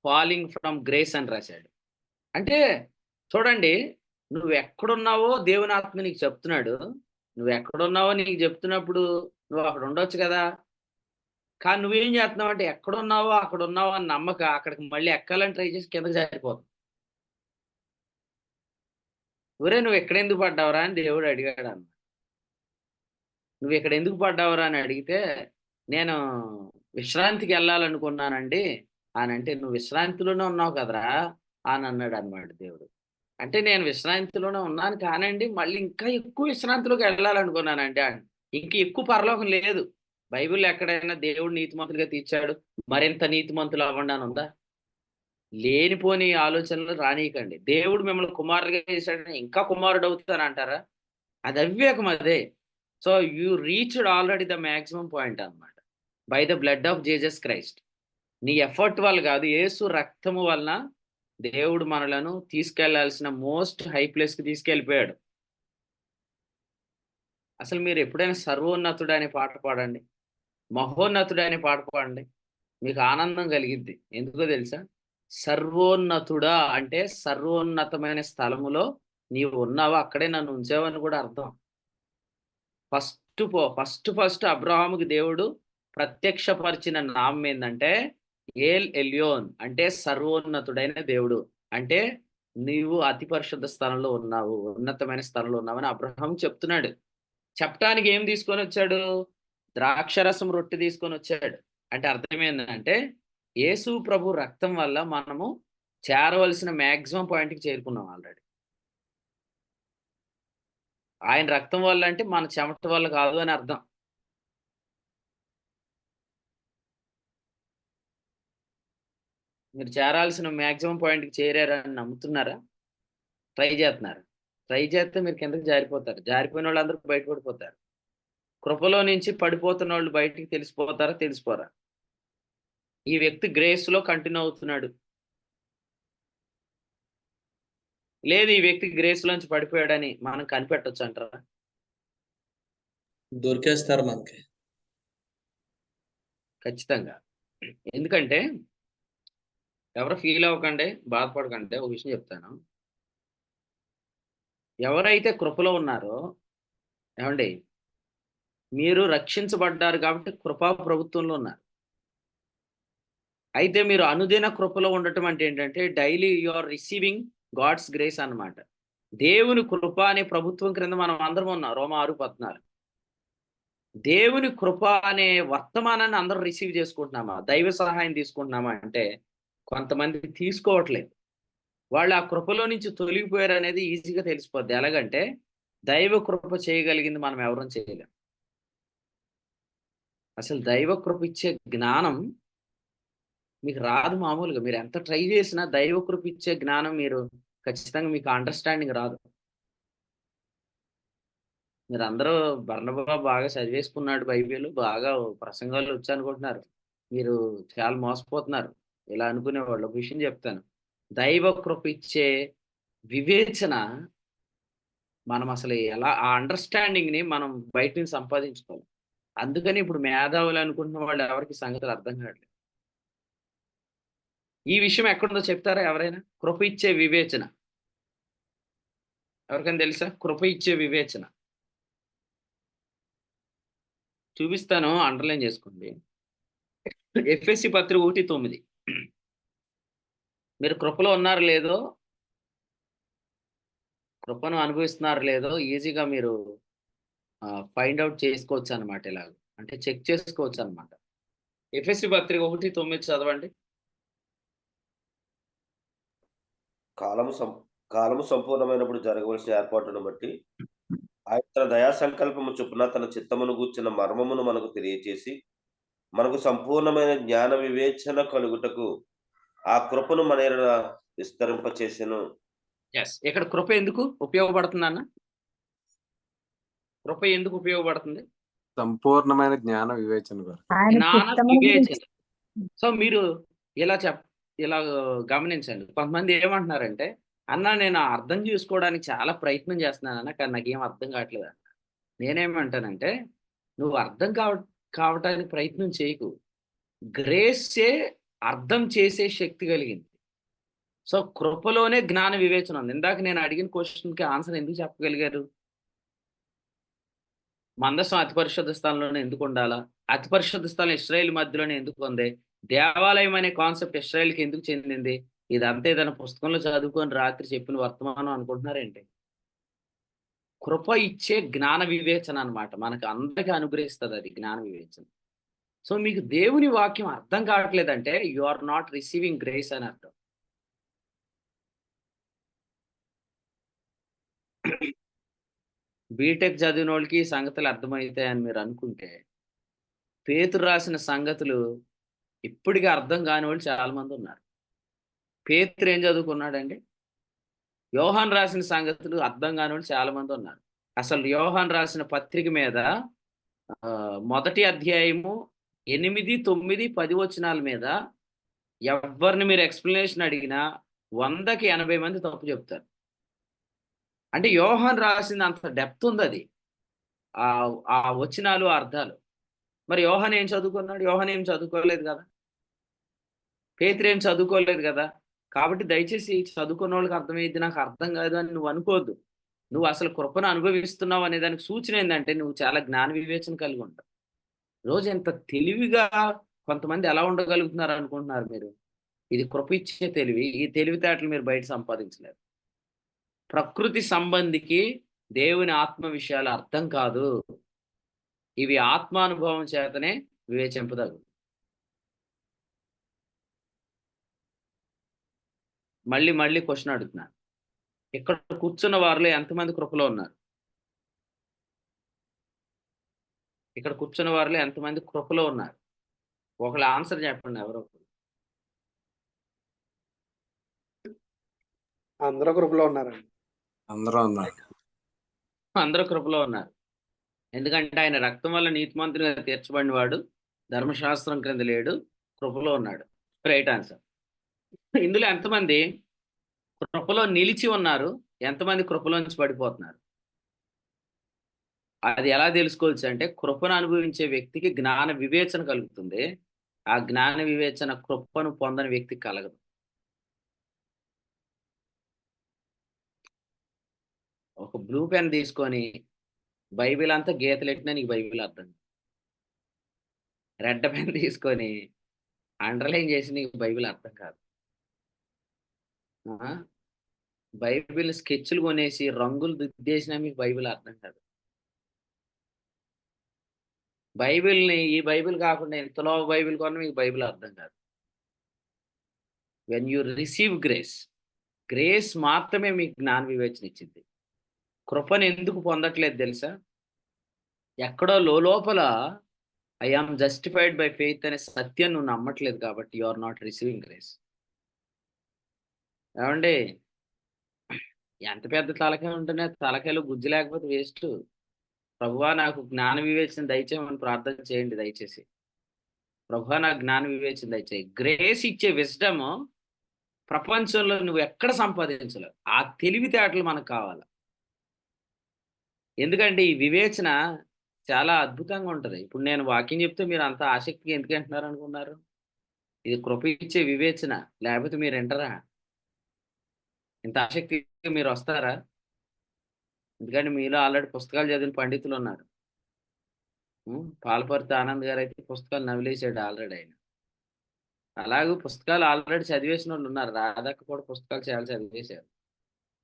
ఫాలింగ్ ఫ్రమ్ గ్రేస్ అని రాశాడు. అంటే చూడండి, నువ్వు ఎక్కడున్నావో దేవుని ఆత్మ నీకు చెప్తున్నాడు. నువ్వు ఎక్కడున్నావో నీకు చెప్తున్నప్పుడు నువ్వు అక్కడ ఉండొచ్చు కదా. కానీ నువ్వేం చేస్తున్నావు అంటే ఎక్కడున్నావో అక్కడ ఉన్నావో అని నమ్మక అక్కడికి మళ్ళీ ఎక్కాలని ట్రై చేసి కిందకి జారిపోతావు. ఒరే నువ్వు ఎక్కడెందుకు పడ్డావురా అని దేవుడు అడిగాడు అన్న. నువ్వు ఇక్కడ ఎందుకు పడ్డావురా అని అడిగితే నేను విశ్రాంతికి వెళ్ళాలనుకున్నానండి అని అంటే, నువ్వు విశ్రాంతిలోనే ఉన్నావు కదరా అని అన్నాడు అనమాట దేవుడు. అంటే నేను విశ్రాంతిలోనే ఉన్నాను కానండి, మళ్ళీ ఇంకా ఎక్కువ విశ్రాంతిలోకి వెళ్ళాలనుకున్నానండి అని. ఇంక ఎక్కువ పరలోకం లేదు. బైబిల్ ఎక్కడైనా దేవుడు నీతిమంతులుగా తీర్చాడు మరింత నీతిమంతులు అవ్వండి అని ఉందా? లేనిపోని ఆలోచనలు రానీయకండి. దేవుడు మిమ్మల్ని కుమారులుగా చేశాడని ఇంకా కుమారుడు అవుతాను అంటారా? అది అవివేకం. అదే. So you reached already the maximum point అన్నమాట by the blood of Jesus Christ. నీ ఎఫర్ట్ వల్ల కాదు, యేసు రక్తము వలన దేవుడు మనలను తీసుకెళ్లాల్సిన మోస్ట్ హై ప్లేస్కి తీసుకెళ్ళిపోయాడు. అసలు మీరు ఎప్పుడైనా సర్వోన్నతుడు అనే పాట పాడండి, మహోన్నతుడు అనే పాట పాడండి, మీకు ఆనందం కలిగిద్ది. ఎందుకో తెలుసా? సర్వోన్నతుడా అంటే సర్వోన్నతమైన స్థలములో నీవు ఉన్నావా, అక్కడే నన్ను ఉంచావని కూడా అర్థం. ఫస్ట్ అబ్రహాముకి దేవుడు ప్రత్యక్షపరిచిన నామం ఏంటంటే ఏల్ ఎలియోన్, అంటే సర్వోన్నతుడైన దేవుడు. అంటే నీవు అతి పరిశుద్ధ స్థలంలో ఉన్నావు, ఉన్నతమైన స్థలంలో ఉన్నావని అబ్రహాం చెప్తున్నాడు. చెప్పడానికి ఏం తీసుకొని వచ్చాడు? ద్రాక్షరసం రొట్టె తీసుకొని వచ్చాడు. అంటే అర్థం ఏంటంటే యేసు ప్రభు రక్తం వల్ల మనము చేరవలసిన మ్యాక్సిమం పాయింట్కి చేరుకున్నాం ఆల్రెడీ. ఆయన రక్తం వల్ల అంటే మన చెమట వల్ల కాదు అని అర్థం. మీరు చేరాల్సిన మ్యాక్సిమం పాయింట్కి చేరారని నమ్ముతున్నారా? ట్రై చేస్తున్నారు. ట్రై చేస్తే మీరు కిందకి జారిపోతారు. జారిపోయిన వాళ్ళు అందరూ బయటపడిపోతారు. కృపలో నుంచి పడిపోతున్న వాళ్ళు బయటికి తెలిసిపోతారా? తెలిసిపోరా? ఈ వ్యక్తి గ్రేస్లో కంటిన్యూ అవుతున్నాడు, లేదు ఈ వ్యక్తి గ్రేస్లోంచి పడిపోయాడని మనం కనిపెట్టొచ్చు అంటారా? దొరికేస్తారు మనకి ఖచ్చితంగా. ఎందుకంటే ఎవరు ఫీల్ అవ్వకండి, బాధపడకండి. ఒక విషయం చెప్తాను. ఎవరైతే కృపలో ఉన్నారో, ఏమండి, మీరు రక్షించబడ్డారు కాబట్టి కృపా ప్రభుత్వంలో ఉన్నారు. అయితే మీరు అనుదిన కృపలో ఉండటం అంటే ఏంటంటే daily you are receiving God's grace అన్నమాట. దేవుని కృప అనే ప్రభుత్వం క్రింద మనం అందరం ఉన్నాం. రోమా 6:14. దేవుని కృప అనే వర్తమానాన్ని అందరూ రిసీవ్ చేసుకుంటున్నామా? దైవ సహాయం తీసుకుంటున్నామా అంటే కొంతమంది తీసుకోవట్లేదు. వాళ్ళు ఆ కృపలో నుంచి తొలగిపోయారు అనేది ఈజీగా తెలిసిపోద్ది. ఎలాగంటే దైవ కృప చేయగలిగింది మనం ఎవరూ చేయలేం. అసలు దైవ కృప ఇచ్చే జ్ఞానం మీకు రాదు మామూలుగా. మీరు ఎంత ట్రై చేసినా దైవ కృప ఇచ్చే జ్ఞానం మీరు ఖచ్చితంగా మీకు అండర్స్టాండింగ్ రాదు. మీరు అందరూ బర్నబా బాగా చదివేసుకున్నాడు బైబిల్, బాగా ప్రసంగాలు వచ్చి అనుకుంటున్నారు. మీరు చాలా మోసపోతున్నారు ఇలా అనుకునేవాళ్ళు. ఒక విషయం చెప్తాను, దైవ కృప ఇచ్చే వివేచన మనం అసలు ఎలా ఆ అండర్స్టాండింగ్ ని మనం బయట నుంచి సంపాదించుకోవాలి. అందుకని ఇప్పుడు మేధావులు అనుకుంటున్న వాళ్ళు ఎవరికి సంగతులు అర్థం కావట్లేదు. ఈ విషయం ఎక్కడుందో చెప్తారా ఎవరైనా? కృప ఇచ్చే వివేచన ఎవరికైనా తెలుసా? కృప ఇచ్చే వివేచన చూపిస్తాను, అండర్లైన్ చేసుకోండి. ఎఫ్ఎస్సి పత్రిక 1:9. మీరు కృపలో ఉన్నారో లేదో, కృపను అనుభవిస్తున్నారు లేదో ఈజీగా మీరు ఫైండ్ అవుట్ చేసుకోవచ్చు అనమాట. ఇలాగ అంటే చెక్ చేసుకోవచ్చు అనమాట. ఎఫ్ఎస్సి పత్రిక 1:9 చదవండి. కాలము సంపూర్ణమైనప్పుడు జరగవలసిన ఏర్పాటును బట్టి ఆయన తన దయా సంకల్పము చొప్పున తన చిత్తమును గూర్చిన మర్మమును మనకు తెలియచేసి మనకు సంపూర్ణమైన జ్ఞాన వివేచన కలుగుటకు ఆ కృపను మన ఎడల విస్తరింపచేసెను. ఇక్కడ కృప ఎందుకు ఉపయోగపడుతుంది అన్న? కృప ఎందుకు ఉపయోగపడుతుంది? సంపూర్ణమైన జ్ఞాన వివేచన గారు. జ్ఞాన వివేచన. సో మీరు ఇలా గమనించండి. కొంతమంది ఏమంటున్నారంటే, అన్న నేను అర్థం చేసుకోవడానికి చాలా ప్రయత్నం చేస్తున్నాను అన్న, కానీ నాకేం అర్థం కావట్లేదు అన్న. నేనేమంటానంటే, నువ్వు అర్థం కావటానికి ప్రయత్నం చేయకు. గ్రేసే అర్థం చేసే శక్తి కలిగింది. సో కృపలోనే జ్ఞాన వివేచన ఉంది. ఇందాక నేను అడిగిన క్వశ్చన్కి ఆన్సర్ ఎందుకు చెప్పగలిగారు? మందసం అతి పరిశుద్ధ స్థలంలోనే ఎందుకు ఉండాలా? అతి పరిశుద్ధ స్థలం ఇశ్రాయేల్ మధ్యలోనే ఎందుకు ఉంది? దేవాలయం అనే కాన్సెప్ట్ ఇశ్రాయేల్కి ఎందుకు చెందింది? ఇదంతా ఏదైనా పుస్తకంలో చదువుకొని రాత్రి చెప్పిన వర్తమానం అనుకుంటున్నారేంటి? కృప ఇచ్చే జ్ఞాన వివేచన అన్నమాట. మనకు అందరికీ అనుగ్రహిస్తుంది అది జ్ఞాన వివేచన. సో మీకు దేవుని వాక్యం అర్థం కావట్లేదంటే you are not receiving grace అని అర్థం. బీటెక్ చదివిన వాళ్ళకి సంగతులు అర్థమవుతాయని మీరు అనుకుంటే, పేతురు రాసిన సంగతులు ఇప్పటికీ అర్థం కాని వాళ్ళు చాలా మంది ఉన్నారు. పేతురు ఏం చదువుకున్నాడండి? యోహాన్ రాసిన సంగతులు అర్థం కాని వాళ్ళు చాలా మంది ఉన్నారు. అసలు యోహాన్ రాసిన పత్రిక మీద మొదటి అధ్యాయము 8, 9, 10 వచనాల మీద ఎవరిని మీరు ఎక్స్ప్లెనేషన్ అడిగినా 100కి 80 మంది తప్పు చెప్తారు. అంటే యోహాన్ రాసింది అంత డెప్త్ ఉంది అది, ఆ వచనాలు అర్థాలు. మరి యోహాన్ ఏం చదువుకున్నాడు? యోహాన్ ఏం చదువుకోలేదు కదా, పేతురు ఏం చదువుకోలేదు కదా. కాబట్టి దయచేసి చదువుకున్న వాళ్ళకి అర్థమైంది నాకు అర్థం కాదు అని నువ్వు అనుకోవద్దు. నువ్వు అసలు కృపను అనుభవిస్తున్నావు అనే దానికి సూచన ఏంటంటే నువ్వు చాలా జ్ఞాన వివేచన కలిగి ఉంటావు. రోజు ఎంత తెలివిగా కొంతమంది ఎలా ఉండగలుగుతున్నారు అనుకుంటున్నారు మీరు? ఇది కృప ఇచ్చే తెలివి. ఈ తెలివితేటలు మీరు బయట సంపాదించలేరు. ప్రకృతి సంబంధికి దేవుని ఆత్మ విషయాలు అర్థం కాదు. ఇవి ఆత్మానుభవం చేతనే వివేచింపదగు. మళ్ళీ క్వశ్చన్ అడుగుతున్నాను. ఇక్కడ కూర్చున్న వారిలో ఎంతమంది కృపలో ఉన్నారు? ఇక్కడ కూర్చున్న వారిలో ఎంతమంది కృపలో ఉన్నారు? ఒకళ్ళ ఆన్సర్ చెప్పండి. ఎవరో అందరూ కృపలో ఉన్నారండి. అందరూ కృపలో ఉన్నారు. ఎందుకంటే ఆయన రక్తం వల్ల నీతిమంతునిగా తీర్చబడిన వాడు ధర్మశాస్త్రం క్రింద లేడు, కృపలో ఉన్నాడు. Right answer. ఇందులో ఎంతమంది కృపలో నిలిచి ఉన్నారు? ఎంతమంది కృపలోంచి పడిపోతున్నారు? అది ఎలా తెలుసుకోవచ్చు అంటే కృపను అనుభవించే వ్యక్తికి జ్ఞాన వివేచన కలుగుతుంది. ఆ జ్ఞాన వివేచన కృపను పొందని వ్యక్తికి కలగదు. ఒక బ్లూ పెన్ తీసుకొని బైబిల్ అంతా గీతలు ఎట్టినా నీకు బైబిల్ అర్థం. రెడ్ పెన్ తీసుకొని అండర్లైన్ చేసి నీకు బైబిల్ అర్థం కాదు. ఆ? బైబిల్ స్కెచ్లు కొనేసి రంగులు దిద్దేసినా మీకు బైబిల్ అర్థం కాదు. ఈ బైబిల్ కాకుండా ఇంతలో బైబిల్ కొన్నా మీకు బైబిల్ అర్థం కాదు. వెన్ యూ రిసీవ్ గ్రేస్ మాత్రమే మీకు జ్ఞాన వివేచన ఇచ్చింది. కృపను ఎందుకు పొందట్లేదు తెలుసా? ఎక్కడో లోపల I am justified by faith అనే సత్యం నువ్వు నమ్మట్లేదు కాబట్టి you are not receiving grace. ఏమండి, ఎంత పెద్ద తలకాయ ఉంటేనే తలకాయలో గుజ్జు లేకపోతే వేస్ట్. ప్రభువా నాకు జ్ఞాన వివేచన దయచేయమని ప్రార్థన చేయండి దయచేసి. ప్రభువా నాకు జ్ఞాన వివేచన దయచేయి. గ్రేస్ ఇచ్చే విజ్డమ్ ప్రపంచంలో నువ్వు ఎక్కడ సంపాదించలేవు. ఆ తెలివితేటలు మనకు కావాలి. ఎందుకంటే ఈ వివేచన చాలా అద్భుతంగా ఉంటుంది. ఇప్పుడు నేను వాక్యం చెప్తే మీరు అంత ఆసక్తిగా ఎందుకు అంటున్నారు అనుకున్నారు? ఇది కృప ఇచ్చే వివేచన, లేకపోతే మీరు వింటరా? ఇంత ఆసక్తిగా మీరు వస్తారా? ఎందుకంటే మీలో ఆల్రెడీ పుస్తకాలు చదివిన పండితులు ఉన్నారు. పాలపర్తి ఆనంద్ గారు అయితే పుస్తకాలు నవిలేసాడు ఆల్రెడీ ఆయన. అలాగే పుస్తకాలు ఆల్రెడీ చదివేసిన వాళ్ళు ఉన్నారు. రాధక్క కూడా పుస్తకాలు చాలా చదివేశారు.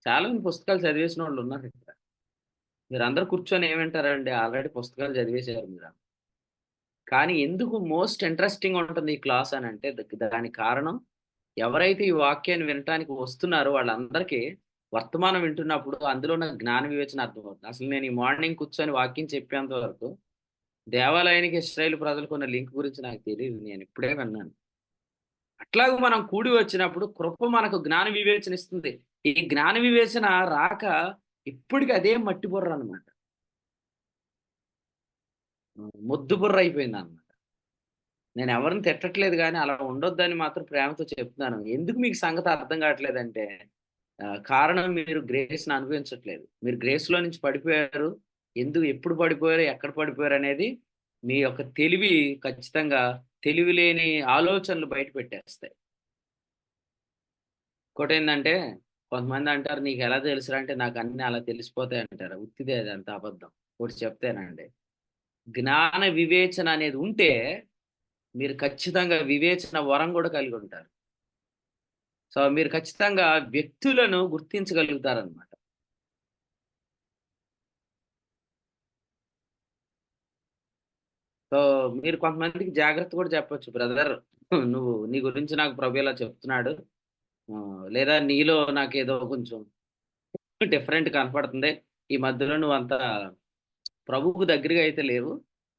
చాలా మంది పుస్తకాలు చదివేసిన వాళ్ళు ఉన్నారు ఇక్కడ. మీరు అందరు కూర్చొని ఏమంటారండి? ఆల్రెడీ పుస్తకాలు చదివేశారు మీరు. కానీ ఎందుకు మోస్ట్ ఇంట్రెస్టింగ్ ఉంటుంది ఈ క్లాస్ అని అంటే దానికి కారణం, ఎవరైతే ఈ వాక్యాన్ని వినటానికి వస్తున్నారో వాళ్ళందరికీ వర్తమానం వింటున్నప్పుడు అందులో ఉన్న జ్ఞాన వివేచన అర్థమవుతుంది. అసలు నేను ఈ మార్నింగ్ కూర్చొని వాక్యం చెప్పేంత వరకు దేవాలయానికి ఇశ్రాయేలు ప్రజలకు ఉన్న లింక్ గురించి నాకు తెలియదు. నేను ఇప్పుడే విన్నాను. అట్లాగే మనం కూడి వచ్చినప్పుడు కృప మనకు జ్ఞాన వివేచన ఇస్తుంది. ఈ జ్ఞాన వివేచన రాక ఇప్పటికీ అదే మట్టి బుర్ర అనమాట, మొద్దు బుర్ర అయిపోయింది అనమాట. నేను ఎవరిని తిట్టట్లేదు, కానీ అలా ఉండొద్దని మాత్రం ప్రేమతో చెప్తున్నాను. ఎందుకు మీకు సంగతి అర్థం కావట్లేదంటే కారణం మీరు గ్రేస్ని అనుభవించట్లేదు. మీరు గ్రేస్లో నుంచి పడిపోయారు. ఎప్పుడు పడిపోయారు, ఎక్కడ పడిపోయారు అనేది మీ యొక్క తెలివి ఖచ్చితంగా తెలివి లేని ఆలోచనలు బయట పెట్టేస్తాయి. ఇంకోటి ఏంటంటే కొంతమంది అంటారు నీకు ఎలా తెలుసురా అంటే నాకు అన్ని అలా తెలిసిపోతాయి అంటారు. ఉత్తిదే, అది అంత అబద్ధం. ఒకటి చెప్తేనండి, జ్ఞాన వివేచన అనేది ఉంటే మీరు ఖచ్చితంగా వివేచన వరం కూడా కలిగి ఉంటారు. సో మీరు ఖచ్చితంగా వ్యక్తులను గుర్తించగలుగుతారనమాట. సో మీరు కొంతమందికి జాగ్రత్త కూడా చెప్పొచ్చు, బ్రదర్ నువ్వు నీ గురించి నాకు ప్రభు ఇలా చెప్తున్నాడు, లేదా నీలో నాకేదో కొంచెం డిఫరెంట్ కనపడుతుంది, ఈ మధ్యలో నువ్వు అంత ప్రభువుకు దగ్గరగా అయితే లేవు,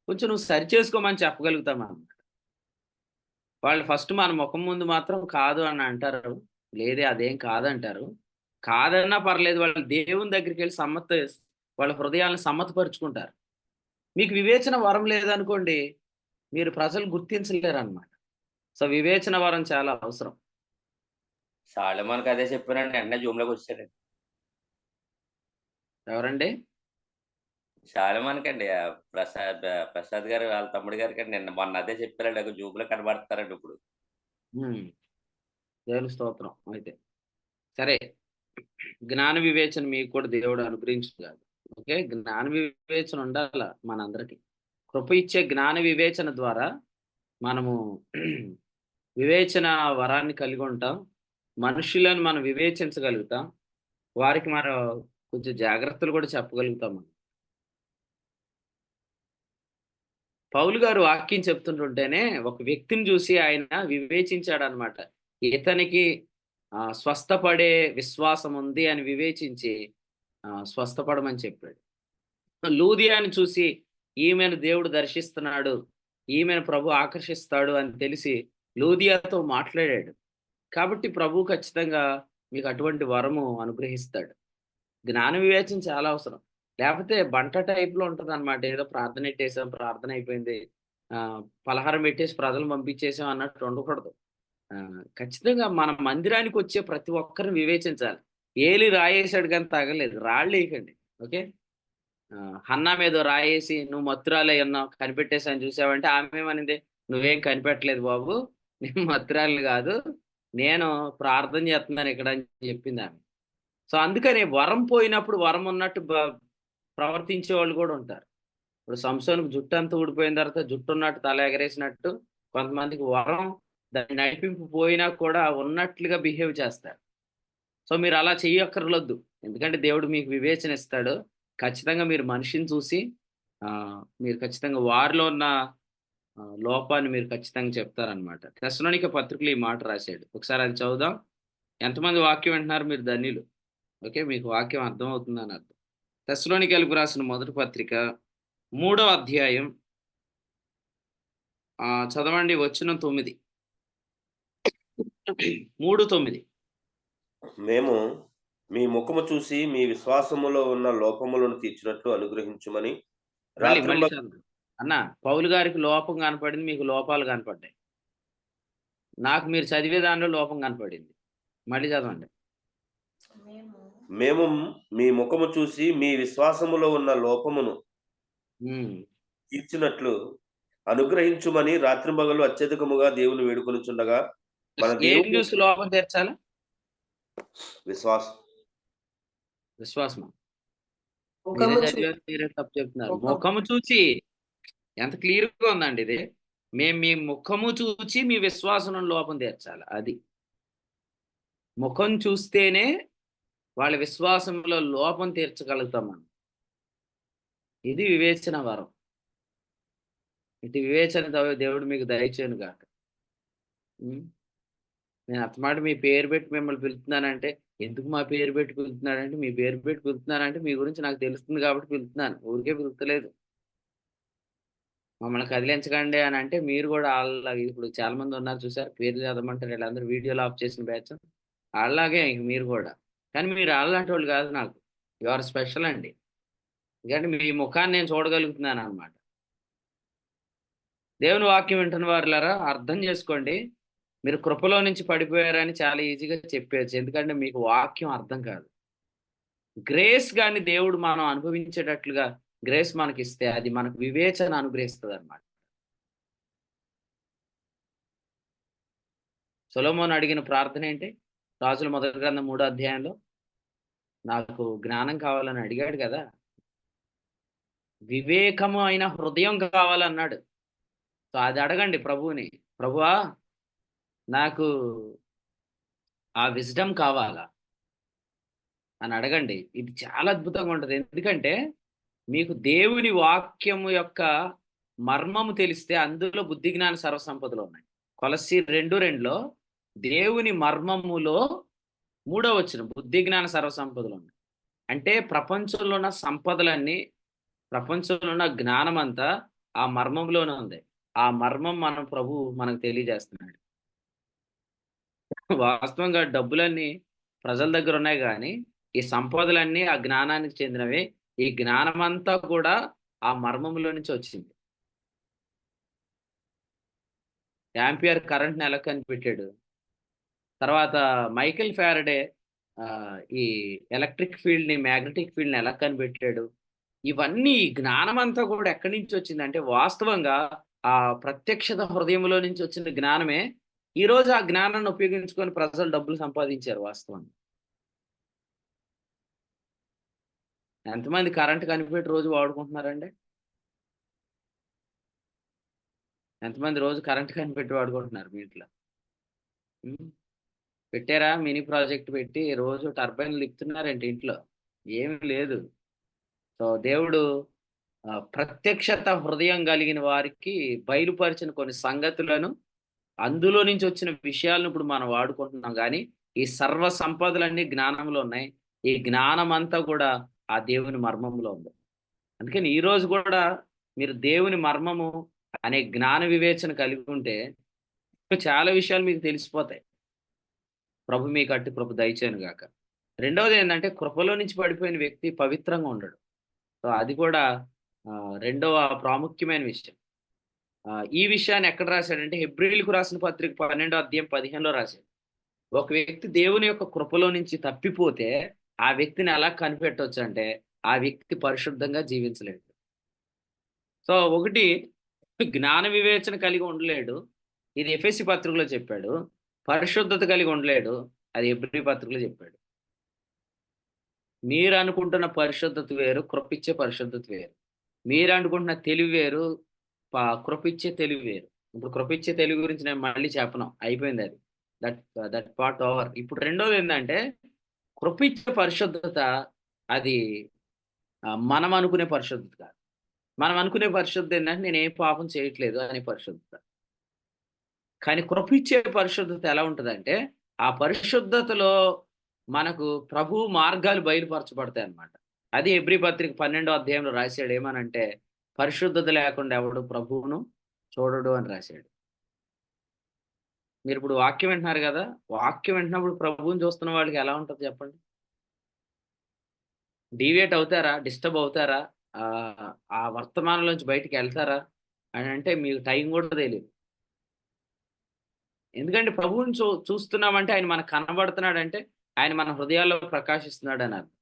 కొంచెం నువ్వు సరి చేసుకోమని చెప్పగలుగుతాం అన్నమాట. వాళ్ళు ఫస్ట్ మన ముఖం ముందు మాత్రం కాదు అని అంటారు, లేదే అదేం కాదంటారు. కాదన్నా పర్లేదు, వాళ్ళు దేవుని దగ్గరికి వెళ్ళి వాళ్ళ హృదయాలను సమ్మతపరుచుకుంటారు. మీకు వివేచన వరం లేదనుకోండి, మీరు ప్రజలు గుర్తించలేరు అనమాట. సో వివేచన వరం చాలా అవసరం. సాలెమోనుకి అదే చెప్పానండి, వెంటనే జూమ్లోకి వచ్చాడండి. ఎవరండి? సాలెమోనుకి అండి, ప్రసాద్ గారు వాళ్ళ తమ్ముడు గారికి అండి, మొన్న అదే చెప్పారండి. జూమ్లో కనబడతారండి ఇప్పుడు. దేవుని స్తోత్రం. అయితే సరే, జ్ఞాన వివేచన మీకు కూడా దేవుడు అనుగ్రహించగలడు. ఓకే, జ్ఞాన వివేచన ఉండాల మనందరికీ. కృప ఇచ్చే జ్ఞాన వివేచన ద్వారా మనము వివేచన వరాన్ని కలిగి ఉంటాం. మనుషులను మనం వివేచించగలుగుతాం. వారికి మనం కొంచెం జాగ్రత్తలు కూడా చెప్పగలుగుతాం. పౌలు గారు వాక్యం చెప్తుంటుంటేనే ఒక వ్యక్తిని చూసి ఆయన వివేచించాడు అనమాట. ఇతనికి స్వస్థపడే విశ్వాసం ఉంది అని వివేచించి స్వస్థపడమని చెప్పాడు. లూదియాని చూసి ఈమెను దేవుడు దర్శిస్తున్నాడు, ఈమెను ప్రభు ఆకర్షిస్తాడు అని తెలిసి లూదియాతో మాట్లాడాడు. కాబట్టి ప్రభు ఖచ్చితంగా మీకు అటువంటి వరము అనుగ్రహిస్తాడు. జ్ఞాన వివేచన చాలా అవసరం. లేకపోతే బంట టైప్లో ఉంటుంది అనమాట. ఏదో ప్రార్థన పెట్టేసాం, ప్రార్థన అయిపోయింది, పలహారం పెట్టేసి ప్రజలు పంపించేసాం అన్నట్టు ఉండకూడదు. ఖచ్చితంగా మన మందిరానికి వచ్చే ప్రతి ఒక్కరిని వివేచించాలి. ఏలి రాయేసాడు కానీ తగలేదు, రాళ్ళు వేయకండి. ఓకే, హన్నా మీద రాయేసి నువ్వు మత్తురాలే అన్నావు, కనిపెట్టేసాను చూసావంటే ఆమె ఏమనింది, నువ్వేం కనిపెట్టలేదు బాబు, నేను మత్తురాలు కాదు, నేను ప్రార్థన చేస్తున్నాను ఇక్కడ అని చెప్పింది ఆమె. సో అందుకని వరం పోయినప్పుడు వరం ఉన్నట్టు ప్రవర్తించే వాళ్ళు కూడా ఉంటారు. ఇప్పుడు సంసోనుకు జుట్టు అంతా ఊడిపోయిన తర్వాత జుట్టు ఉన్నట్టు తల ఎగరేసినట్టు కొంతమందికి వరం దాని నడిపింపు పోయినా కూడా ఉన్నట్లుగా బిహేవ్ చేస్తారు. సో మీరు అలా చెయ్యక్కర్లొద్దు. ఎందుకంటే దేవుడు మీకు వివేచన ఇస్తాడు. ఖచ్చితంగా మీరు మనిషిని చూసి మీరు ఖచ్చితంగా వారిలో ఉన్న లోపాన్ని మీరు ఖచ్చితంగా చెప్తారనమాట. తెస్సలోనికే పత్రికలో ఈ మాట రాశాడు. ఒకసారి అది చదువుదాం. ఎంతమంది వాక్యం వింటున్నారు మీరు ధన్యులు. ఓకే, మీకు వాక్యం అర్థమవుతుందని అర్థం. తెస్సలోనికీయులకు రాసిన మొదటి పత్రిక 3వ అధ్యాయం చదవండి వచనం 9. 3:9. మేము మీ ముఖము చూసి మీ విశ్వాసములో ఉన్న లోపములను తీర్చినట్లు అనుగ్రహించుమని మళ్ళీ రాత్రింబ చదవండి. అన్న పౌలు గారికి లోపం కనపడింది, మీకు లోపాలు కనపడ్డాయి. నాకు మీరు చదివే దానిలో లోపం కనపడింది. మళ్ళీ చదవండి. మేము మీ ముఖము చూసి మీ విశ్వాసములో ఉన్న లోపమును తీర్చినట్లు అనుగ్రహించుమని రాత్రింబగలు అత్యధికముగా దేవుని వేడుకొనుచుండగా మన ఏం దేవుడు చూసి లోపం తీర్చాలి? విశ్వాసమా? మీరే ముఖము చదివారు, మీరే తప్పు చెప్తున్నారు. ముఖం. ముఖము చూచి ఎంత క్లియర్గా ఉందండి ఇది. మేము మీ ముఖము చూచి మీ విశ్వాసం లోపం తీర్చాలి. అది ముఖం చూస్తేనే వాళ్ళ విశ్వాసంలో లోపం తీర్చగలుగుతాం మనం. ఇది వివేచన వరం. ఇటు వివేచన దేవుడు మీకు దయచేయను గాక. నేను అత్తమాట మీ పేరు పెట్టి మిమ్మల్ని పిలుస్తున్నానంటే, ఎందుకు మా పేరు పెట్టి పిలుస్తున్నాడంటే, మీ పేరు పెట్టి పిలుస్తున్నానంటే మీ గురించి నాకు తెలుస్తుంది కాబట్టి పిలుస్తున్నాను, ఊరికే పిలుస్తలేదు. మమ్మల్ని కదిలించకండి అని అంటే మీరు కూడా అలాగే. ఇప్పుడు చాలా మంది ఉన్నారు చూసారు, పేర్లు చదవమంటారు, వీళ్ళందరూ వీడియోలు ఆఫ్ చేసిన బ్యాచ్. అలాగే మీరు కూడా. కానీ మీరు అలాంటి వాళ్ళు కాదు. నాకు యు ఆర్ స్పెషల్ అండి. ఎందుకంటే మీ ముఖాన్ని నేను చూడగలుగుతున్నాను అన్నమాట. దేవుని వాక్యం వింటున్న వారులారా అర్థం చేసుకోండి. మీరు కృపలో నుంచి పడిపోయారని చాలా ఈజీగా చెప్పేయచ్చు, ఎందుకంటే మీకు వాక్యం అర్థం కాదు. గ్రేస్ కానీ దేవుడు మనం అనుభవించేటట్లుగా గ్రేస్ మనకి ఇస్తే అది మనకు వివేచన అనుగ్రహిస్తుంది అన్నమాట. సొలొమోను అడిగిన ప్రార్థన ఏంటి? రాజుల మొదటి గ్రంథం 3వ అధ్యాయంలో నాకు జ్ఞానం కావాలని అడిగాడు కదా. వివేకము అయిన హృదయం కావాలన్నాడు. సో అది అడగండి ప్రభువుని. ప్రభువా నాకు ఆ విజ్డమ్ కావాలా అని అడగండి. ఇది చాలా అద్భుతంగా ఉంటుంది. ఎందుకంటే మీకు దేవుని వాక్యము యొక్క మర్మము తెలిస్తే అందులో బుద్ధి జ్ఞాన సర్వసంపదలు ఉన్నాయి. కొలస్సీ 2:2లో దేవుని మర్మములో 3వ వచనం బుద్ధి జ్ఞాన సర్వసంపదలు ఉన్నాయి. అంటే ప్రపంచంలో ఉన్న సంపదలన్నీ, ప్రపంచంలో ఉన్న జ్ఞానం అంతా ఆ మర్మంలోనే ఉంది. ఆ మర్మం ప్రభు మనకు తెలియజేస్తున్నాడు. వాస్తవంగా డబ్బులన్నీ ప్రజల దగ్గర ఉన్నాయి, కానీ ఈ సంపదలన్నీ ఆ జ్ఞానానికి చెందినవి. ఈ జ్ఞానం అంతా కూడా ఆ మర్మంలో నుంచి వచ్చింది. యాంపియర్ కరెంట్ని ఎలా కనిపెట్టాడు? తర్వాత మైకేల్ ఫారడే ఈ ఎలక్ట్రిక్ ఫీల్డ్ని, మ్యాగ్నెటిక్ ఫీల్డ్ని ఎలా కనిపెట్టాడు? ఇవన్నీ ఈ జ్ఞానం అంతా కూడా ఎక్కడి నుంచి వచ్చిందంటే వాస్తవంగా ఆ ప్రత్యక్షత హృదయంలో నుంచి వచ్చిన జ్ఞానమే. ఈరోజు ఆ జ్ఞానాన్ని ఉపయోగించుకొని ప్రజలు డబ్బులు సంపాదించారు. వాస్తవంగా ఎంతమంది కరెంట్ కనిపెట్టి రోజు వాడుకుంటున్నారండి? ఎంతమంది రోజు కరెంట్ కనిపెట్టి వాడుకుంటున్నారు మీ ఇంట్లో? పెట్టారా? మినీ ప్రాజెక్ట్ పెట్టి రోజు టర్బైన్లు తిప్పుతున్నారంటే ఇంట్లో? ఏమీ లేదు. సో దేవుడు ప్రత్యక్షత హృదయం కలిగిన వారికి బయలుపరిచిన కొన్ని సంగతులను, అందులో నుంచి వచ్చిన విషయాలను ఇప్పుడు మనం వాడుకుంటున్నాం. కానీ ఈ సర్వ సంపదలన్నీ జ్ఞానంలో ఉన్నాయి. ఈ జ్ఞానం అంతా కూడా ఆ దేవుని మర్మంలో ఉంది. అందుకని ఈరోజు కూడా మీరు దేవుని మర్మము అనే జ్ఞాన వివేచన కలిగి ఉంటే చాలా విషయాలు మీకు తెలిసిపోతాయి. ప్రభు మీకు అట్టి కృప దయచేయను గాక. రెండవది ఏంటంటే కృపలో నుంచి పడిపోయిన వ్యక్తి పవిత్రంగా ఉండడు. సో అది కూడా రెండవ ప్రాముఖ్యమైన విషయం. ఈ విషయాన్ని ఎక్కడ రాశాడంటే హెబ్రీయులకు రాసిన పత్రిక 12వ అధ్యాయం 15లో రాశాడు. ఒక వ్యక్తి దేవుని యొక్క కృపలో నుంచి తప్పిపోతే ఆ వ్యక్తిని ఎలా కనిపెట్టవచ్చు అంటే ఆ వ్యక్తి పరిశుద్ధంగా జీవించలేడు. సో ఒకటి జ్ఞాన వివేచన కలిగి ఉండలేడు, ఇది ఎఫెసీ పత్రికలో చెప్పాడు. పరిశుద్ధత కలిగి ఉండలేడు, అది హెబ్రీ పత్రికలో చెప్పాడు. మీరు అనుకుంటున్న పరిశుద్ధత వేరు, కృపిచ్చే పరిశుద్ధత వేరు. మీరు అనుకుంటున్న తెలివి వేరు, కృపిచ్చే తెలివి వేరు. ఇప్పుడు కృప ఇచ్చే తెలివి గురించి నేను మళ్ళీ చెప్పను, అయిపోయింది అది. That that part over. ఇప్పుడు రెండోది ఏంటంటే కృప ఇచ్చే పరిశుద్ధత అది మనం అనుకునే పరిశుద్ధత కాదు. మనం అనుకునే పరిశుద్ధత ఏంటంటే నేను ఏ పాపం చేయట్లేదు అనే పరిశుద్ధత. కానీ కృప ఇచ్చే పరిశుద్ధత ఎలా ఉంటుందంటే ఆ పరిశుద్ధతలో మనకు ప్రభు మార్గాలు బయలుపరచబడతాయి అన్నమాట. అది హెబ్రీ పత్రిక 12వ అధ్యాయంలో రాశాడు. ఏమనంటే పరిశుద్ధత లేకుండా ఎవడు ప్రభువును చూడడు అని రాశాడు. మీరు ఇప్పుడు వాక్యం వింటున్నారు కదా, వాక్యం వింటున్నప్పుడు ప్రభువుని చూస్తున్న వాళ్ళకి ఎలా ఉంటుంది చెప్పండి? డీవియేట్ అవుతారా? డిస్టర్బ్ అవుతారా? ఆ వర్తమానంలోంచి బయటికి వెళ్తారా అని అంటే మీకు టైం కూడా తెలియదు. ఎందుకంటే ప్రభువుని చూస్తున్నామంటే ఆయన మనకు కనబడుతున్నాడంటే ఆయన మన హృదయాల్లో ప్రకాశిస్తున్నాడు అని అర్థం.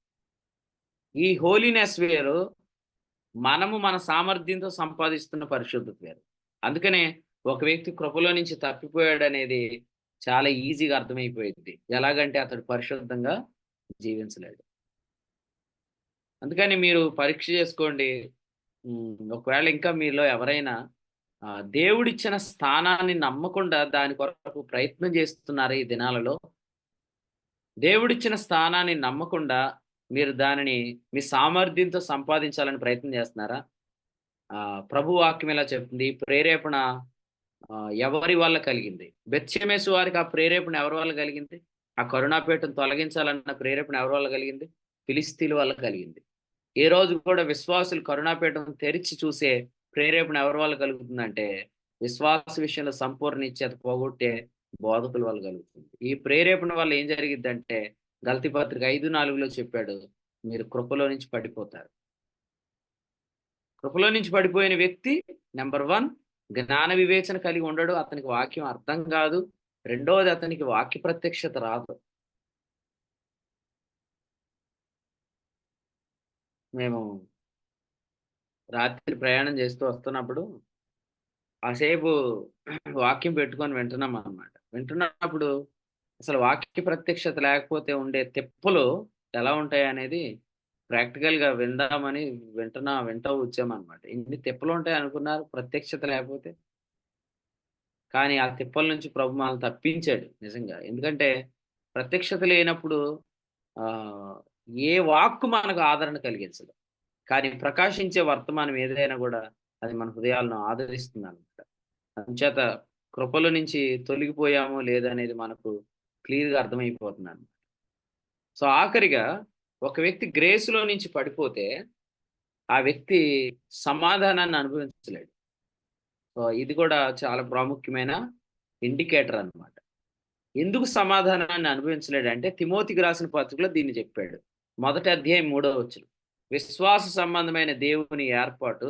ఈ హోలీనెస్ వేరు, మనము మన సామర్థ్యంతో సంపాదిస్తున్న పరిశుద్ధత వేరు. అందుకనే ఒక వ్యక్తి కృపలో నుంచి తప్పిపోయాడు అనేది చాలా ఈజీగా అర్థమైపోయింది. ఎలాగంటే అతడు పరిశుద్ధంగా జీవించలేడు. అందుకని మీరు పరీక్ష చేసుకోండి. ఒకవేళ ఇంకా మీలో ఎవరైనా దేవుడిచ్చిన స్థానాన్ని నమ్మకుండా దాని కొరకు ప్రయత్నం చేస్తున్నారు ఈ దినాలలో. దేవుడిచ్చిన స్థానాన్ని నమ్మకుండా మీరు దానిని మీ సామర్థ్యంతో సంపాదించాలని ప్రయత్నం చేస్తున్నారా? ప్రభు వాక్యం ఎలా చెప్తుంది? ప్రేరేపణ ఎవరి వల్ల కలిగింది? బెత్షెమెషు వారికి ఆ ప్రేరేపణ ఎవరి వల్ల కలిగింది? ఆ కరుణాపీఠను తొలగించాలన్న ప్రేరేపణ ఎవరి వల్ల కలిగింది? ఫిలిస్తీన్ల వల్ల కలిగింది. ఏ రోజు కూడా విశ్వాసులు కరుణాపీఠం తెరిచి చూసే ప్రేరేపణ ఎవరి వల్ల కలుగుతుందంటే విశ్వాస విషయంలో సంపూర్ణ నిశ్చయత పోగొట్టే బోధకుల వల్ల కలుగుతుంది. ఈ ప్రేరేపణ వల్ల ఏం జరిగిద్దంటే గలతీ పత్రిక 5:4లో చెప్పాడు, మీరు కృపలో నుంచి పడిపోతారు. కృపలో నుంచి పడిపోయిన వ్యక్తి నెంబర్ 1 జ్ఞాన వివేచన కలిగి ఉండడు, అతనికి వాక్యం అర్థం కాదు. రెండవది అతనికి వాక్య ప్రత్యక్షత రాదు. మేము రాత్రి ప్రయాణం చేస్తూ వస్తున్నప్పుడు కాసేపు వాక్యం పెట్టుకొని వింటున్నాం అన్నమాట. వింటున్నప్పుడు అసలు వాక్య ప్రత్యక్షత లేకపోతే ఉండే తిప్పలు ఎలా ఉంటాయి అనేది ప్రాక్టికల్గా విందామని వింటూ వచ్చామన్నమాట. ఇన్ని తిప్పలు ఉంటాయి అనుకున్నారు ప్రత్యక్షత లేకపోతే. కానీ ఆ తిప్పల నుంచి ప్రభు మనల్ని తప్పించాడు నిజంగా. ఎందుకంటే ప్రత్యక్షత లేనప్పుడు ఏ వాక్కు మనకు ఆదరణ కలిగించదు. కానీ ప్రకాశించే వర్తమానం ఏదైనా కూడా అది మన హృదయాలను ఆదరిస్తుంది అనమాట. అందుచేత కృపల నుంచి తొలగిపోయామో లేదనేది మనకు క్లియర్గా అర్థమైపోతుంది అనమాట. సో ఆఖరిగా ఒక వ్యక్తి గ్రేస్లో నుంచి పడిపోతే ఆ వ్యక్తి సమాధానాన్ని అనుభవించలేడు. సో ఇది కూడా చాలా ప్రాముఖ్యమైన ఇండికేటర్ అన్నమాట. ఎందుకు సమాధానాన్ని అనుభవించలేడు అంటే తిమోతికి రాసిన పత్రికలో దీన్ని చెప్పాడు. 1వ అధ్యాయం 3వ వచనం, విశ్వాస సంబంధమైన దేవుని ఏర్పాటు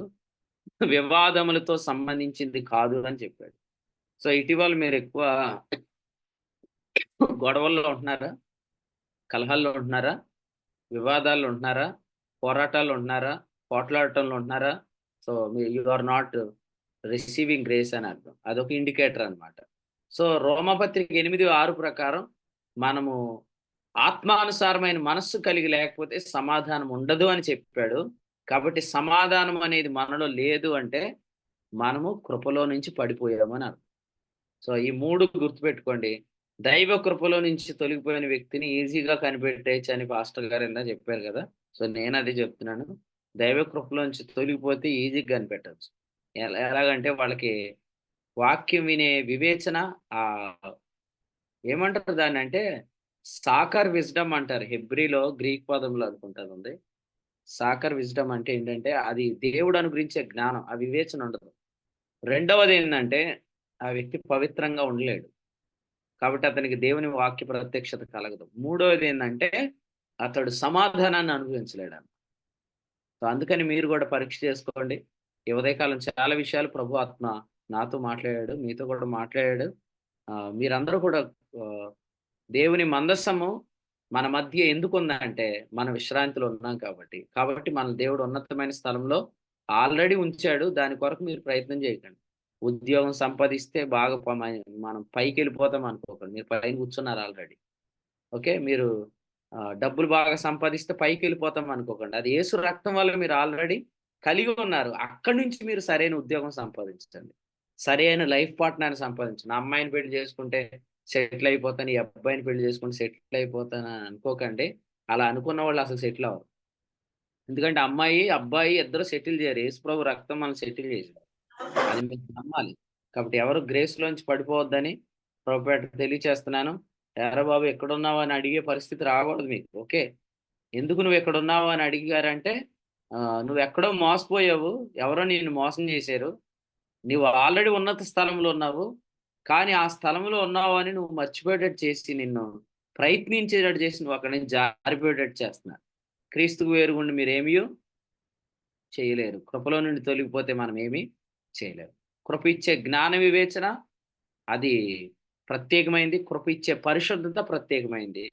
వివాదములతో సంబంధించింది కాదు అని చెప్పాడు. సో ఇటీవల మీరు ఎక్కువ గొడవల్లో ఉంటున్నారా? కలహాల్లో ఉంటున్నారా? వివాదాల్లో ఉంటున్నారా? పోరాటాల్లో ఉంటున్నారా? పోట్లాడటంలో ఉంటున్నారా? So you are not receiving grace అని అర్థం. అదొక ఇండికేటర్ అన్నమాట. సో రోమపత్రిక 8:6 ప్రకారం మనము ఆత్మానుసారమైన మనస్సు కలిగి లేకపోతే సమాధానం ఉండదు అని చెప్పాడు. కాబట్టి సమాధానం అనేది మనలో లేదు అంటే మనము కృపలో నుంచి పడిపోయామని అర్థం. సో ఈ 3 గుర్తుపెట్టుకోండి. దైవ కృపలో నుంచి తొలగిపోయిన వ్యక్తిని ఈజీగా కనిపెట్టేయచ్చు అని పాస్టర్ గారు ఎలా చెప్పారు కదా. సో నేను అదే చెప్తున్నాను. దైవ కృపలో నుంచి తొలగిపోతే ఈజీగా కనిపెట్టచ్చు. ఎలాగంటే వాళ్ళకి వాక్యం వినే వివేచన ఏమంటారు దాన్ని అంటే సాకర్ విజ్డమ్ అంటారు. హెబ్రీలో గ్రీక్ పదంలో అనుకుంటారు ఉంది. సాకర్ విజ్డమ్ అంటే ఏంటంటే అది దేవుడు అనుగ్రహించే జ్ఞానం, ఆ వివేచన ఉండదు. రెండవది ఏంటంటే ఆ వ్యక్తి పవిత్రంగా ఉండలేడు, కాబట్టి అతనికి దేవుని వాక్య ప్రత్యక్షత కలగదు. మూడవది ఏంటంటే అతడు సమాధానాన్ని అనుభవించలేడు. సో అందుకని మీరు కూడా పరీక్ష చేసుకోండి. ఈ ఉదయకాలం చాలా విషయాలు ప్రభు ఆత్మ నాతో మాట్లాడాడు, మీతో కూడా మాట్లాడాడు. మీరందరూ కూడా దేవుని మందస్సము మన మధ్య ఎందుకు ఉందంటే మన విశ్రాంతిలో ఉన్నాం కాబట్టి మన దేవుడు ఉన్నతమైన స్థలంలో ఆల్రెడీ ఉంచాడు. దాని కొరకు మీరు ప్రయత్నం చేయకండి. ఉద్యోగం సంపాదిస్తే బాగా మనం పైకి వెళ్ళిపోతాం అనుకోకండి. మీరు పైన కూర్చున్నారు ఆల్రెడీ. ఓకే, మీరు డబ్బులు బాగా సంపాదిస్తే పైకి వెళ్ళిపోతాం అనుకోకండి. అది యేసు రక్తం వల్ల మీరు ఆల్రెడీ కలిగి ఉన్నారు. అక్కడి నుంచి మీరు సరైన ఉద్యోగం సంపాదించండి. సరి అయిన లైఫ్ పార్ట్నర్ని సంపాదించు. నా అమ్మాయిని పెళ్లి చేసుకుంటే సెటిల్ అయిపోతాను, ఈ అబ్బాయిని పెళ్లి చేసుకుంటే సెటిల్ అయిపోతాను అని అనుకోకండి. అలా అనుకున్న వాళ్ళు అసలు సెటిల్ అవ్వరు. ఎందుకంటే అమ్మాయి అబ్బాయి ఇద్దరు సెటిల్ చేయరు. యేసుప్రభు రక్తం మనం సెటిల్ చేసింది. అది మీరు నమ్మాలి. కాబట్టి ఎవరు గ్రేస్లోంచి పడిపోవద్దని ప్రభుపేట తెలియచేస్తున్నాను. ఎరా బాబు ఎక్కడున్నావు అని అడిగే పరిస్థితి రాకూడదు మీకు. ఓకే, ఎందుకు నువ్వు ఎక్కడున్నావు అని అడిగారంటే నువ్వు ఎక్కడో మోసపోయావు, ఎవరో నిన్ను మోసం చేశారు, నువ్వు ఆల్రెడీ ఉన్నత స్థలంలో ఉన్నావు, కానీ ఆ స్థలంలో ఉన్నావు అని నువ్వు మర్చిపోయేటట్టు చేసి నిన్ను ప్రయత్నించేటట్టు చేసి నువ్వు అక్కడి నుంచి జారిపోయేటట్టు చేస్తున్నారు. క్రీస్తుకు వేరుగుండి మీరేమీ చేయలేరు. కృపలో నుండి తొలగిపోతే మనం ఏమీ చేయలేరు. కృప ఇచ్చే జ్ఞాన వివేచన అది ప్రత్యేకమైంది, కృప ఇచ్చే పరిశుద్ధత ప్రత్యేకమైంది,